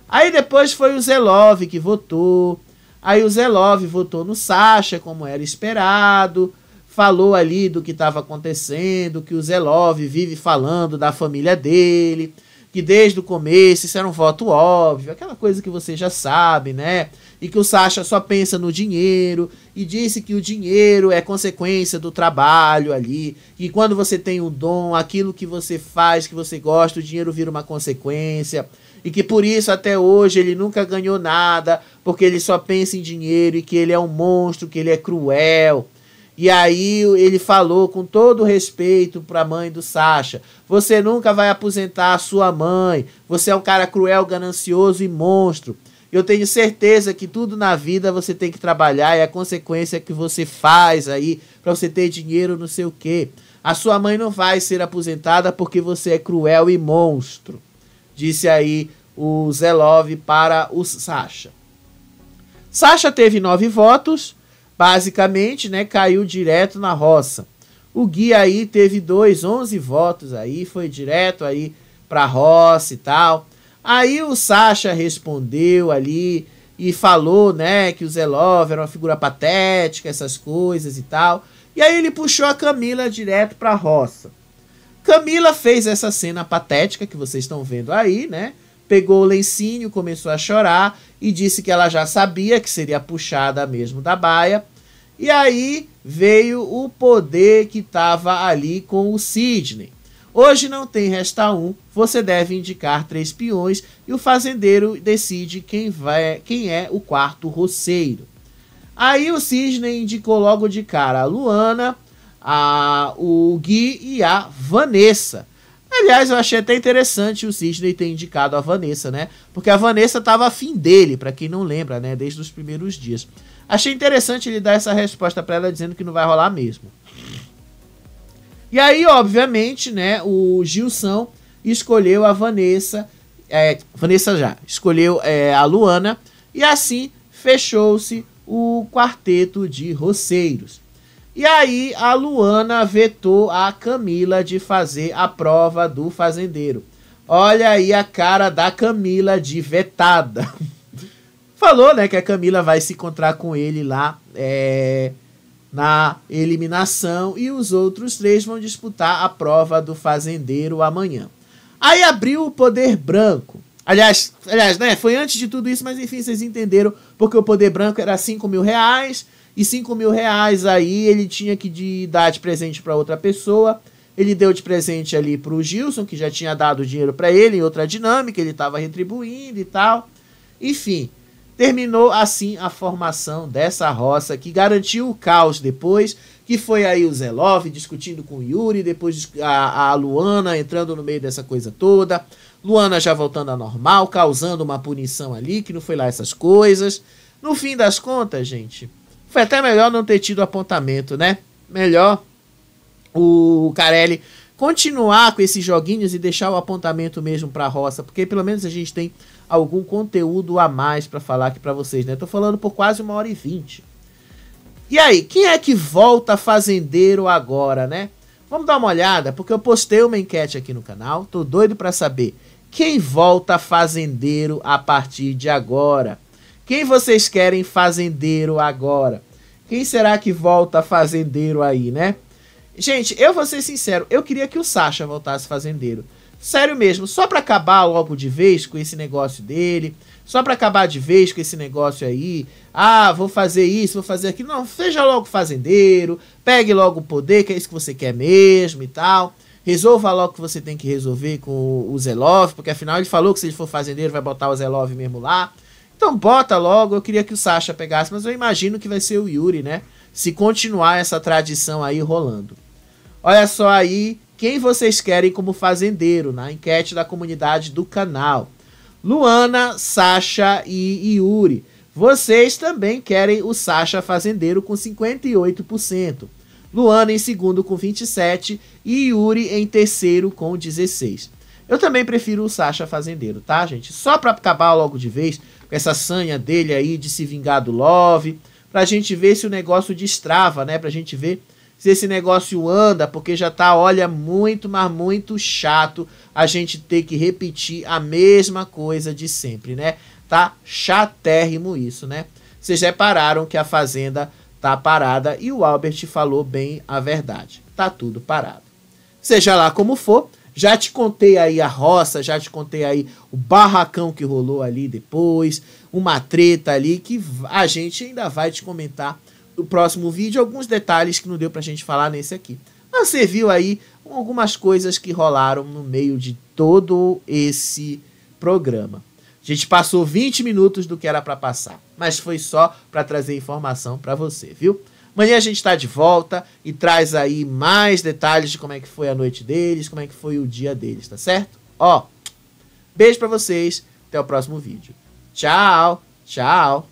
Aí depois foi o Zelov que votou. Aí o Zelov votou no Sacha, como era esperado. Falou ali do que estava acontecendo, que o Zelov vive falando da família dele, que desde o começo isso era um voto óbvio, aquela coisa que você já sabe, né? E que o Sacha só pensa no dinheiro, e disse que o dinheiro é consequência do trabalho ali, e quando você tem um dom, aquilo que você faz, que você gosta, o dinheiro vira uma consequência, e que por isso até hoje ele nunca ganhou nada, porque ele só pensa em dinheiro e que ele é um monstro, que ele é cruel. E aí ele falou com todo respeito para a mãe do Sasha: você nunca vai aposentar a sua mãe, você é um cara cruel, ganancioso e monstro. Eu tenho certeza que tudo na vida você tem que trabalhar e a consequência que você faz aí para você ter dinheiro, não sei o quê. A sua mãe não vai ser aposentada porque você é cruel e monstro. Disse aí o Zelov para o Sasha. Sasha teve 9 votos, basicamente, né, caiu direto na roça. O Gui aí teve 11 votos aí, foi direto aí pra roça e tal. Aí o Sasha respondeu ali e falou, né, que o Zelov era uma figura patética, essas coisas e tal. E aí ele puxou a Camila direto pra roça. Camila fez essa cena patética que vocês estão vendo aí, né? Pegou o lencinho, começou a chorar e disse que ela já sabia que seria puxada mesmo da baia. E aí veio o poder que estava ali com o Sidney. Hoje não tem resta um, você deve indicar 3 peões e o fazendeiro decide quem é o quarto roceiro. Aí o Sidney indicou logo de cara a Luana, o Gui e a Vanessa. Aliás, eu achei até interessante o Sidney ter indicado a Vanessa, né? Porque a Vanessa estava afim dele, para quem não lembra, né? Desde os primeiros dias. Achei interessante ele dar essa resposta para ela, dizendo que não vai rolar mesmo. E aí, obviamente, né? O Gilson escolheu a Vanessa. Vanessa já escolheu a Luana. E assim fechou-se o quarteto de roceiros. E aí a Luana vetou a Camila de fazer a prova do fazendeiro. Olha aí a cara da Camila de vetada. Falou, né, que a Camila vai se encontrar com ele lá na eliminação e os outros 3 vão disputar a prova do fazendeiro amanhã. Aí abriu o poder branco. Aliás, né, foi antes de tudo isso, mas enfim, vocês entenderam, porque o poder branco era 5 mil reais. E 5 mil reais aí ele tinha que dar de presente para outra pessoa. Ele deu de presente ali para o Gilson, que já tinha dado dinheiro para ele em outra dinâmica, ele estava retribuindo e tal. Enfim, terminou assim a formação dessa roça, que garantiu o caos depois, que foi aí o Zelov discutindo com o Yuri, depois a Luana entrando no meio dessa coisa toda. Luana já voltando ao normal, causando uma punição ali, que não foi lá essas coisas. No fim das contas, gente, foi até melhor não ter tido apontamento, né? Melhor o Carelli continuar com esses joguinhos e deixar o apontamento mesmo pra roça, porque pelo menos a gente tem algum conteúdo a mais pra falar aqui pra vocês, né? Tô falando por quase 1h20. E aí, quem é que volta fazendeiro agora, né? Vamos dar uma olhada, porque eu postei uma enquete aqui no canal, tô doido pra saber quem volta fazendeiro a partir de agora. Quem vocês querem fazendeiro agora? Quem será que volta fazendeiro aí, né? Gente, eu vou ser sincero, eu queria que o Sasha voltasse fazendeiro. Sério mesmo, só pra acabar logo de vez com esse negócio dele, só pra acabar de vez com esse negócio aí, vou fazer isso, vou fazer aquilo. Não, seja logo fazendeiro, pegue logo o poder, que é isso que você quer mesmo e tal. Resolva logo o que você tem que resolver com o Zelov, porque afinal ele falou que se ele for fazendeiro vai botar o Zelov mesmo lá. Então bota logo, eu queria que o Sasha pegasse, mas eu imagino que vai ser o Yuri, né? Se continuar essa tradição aí rolando. Olha só aí, quem vocês querem como fazendeiro na enquete da comunidade do canal. Luana, Sasha e Yuri. Vocês também querem o Sasha fazendeiro com 58%. Luana em segundo com 27% e Yuri em terceiro com 16%. Eu também prefiro o Sasha fazendeiro, tá, gente? Só pra acabar logo de vez com essa sanha dele aí de se vingar do Love, pra gente ver se o negócio destrava, né? Pra gente ver se esse negócio anda, porque já tá, olha, muito, mas muito chato a gente ter que repetir a mesma coisa de sempre, né? Tá chatérrimo isso, né? Vocês repararam que a Fazenda tá parada e o Albert falou bem a verdade. Tá tudo parado. Seja lá como for, já te contei aí a roça, já te contei aí o barracão que rolou ali depois, uma treta ali que a gente ainda vai te comentar no próximo vídeo, alguns detalhes que não deu pra gente falar nesse aqui. Mas você viu aí algumas coisas que rolaram no meio de todo esse programa. A gente passou 20 minutos do que era para passar, mas foi só para trazer informação para você, viu? Amanhã a gente está de volta e traz aí mais detalhes de como é que foi a noite deles, como é que foi o dia deles, tá certo? Ó, beijo para vocês, até o próximo vídeo. Tchau, tchau.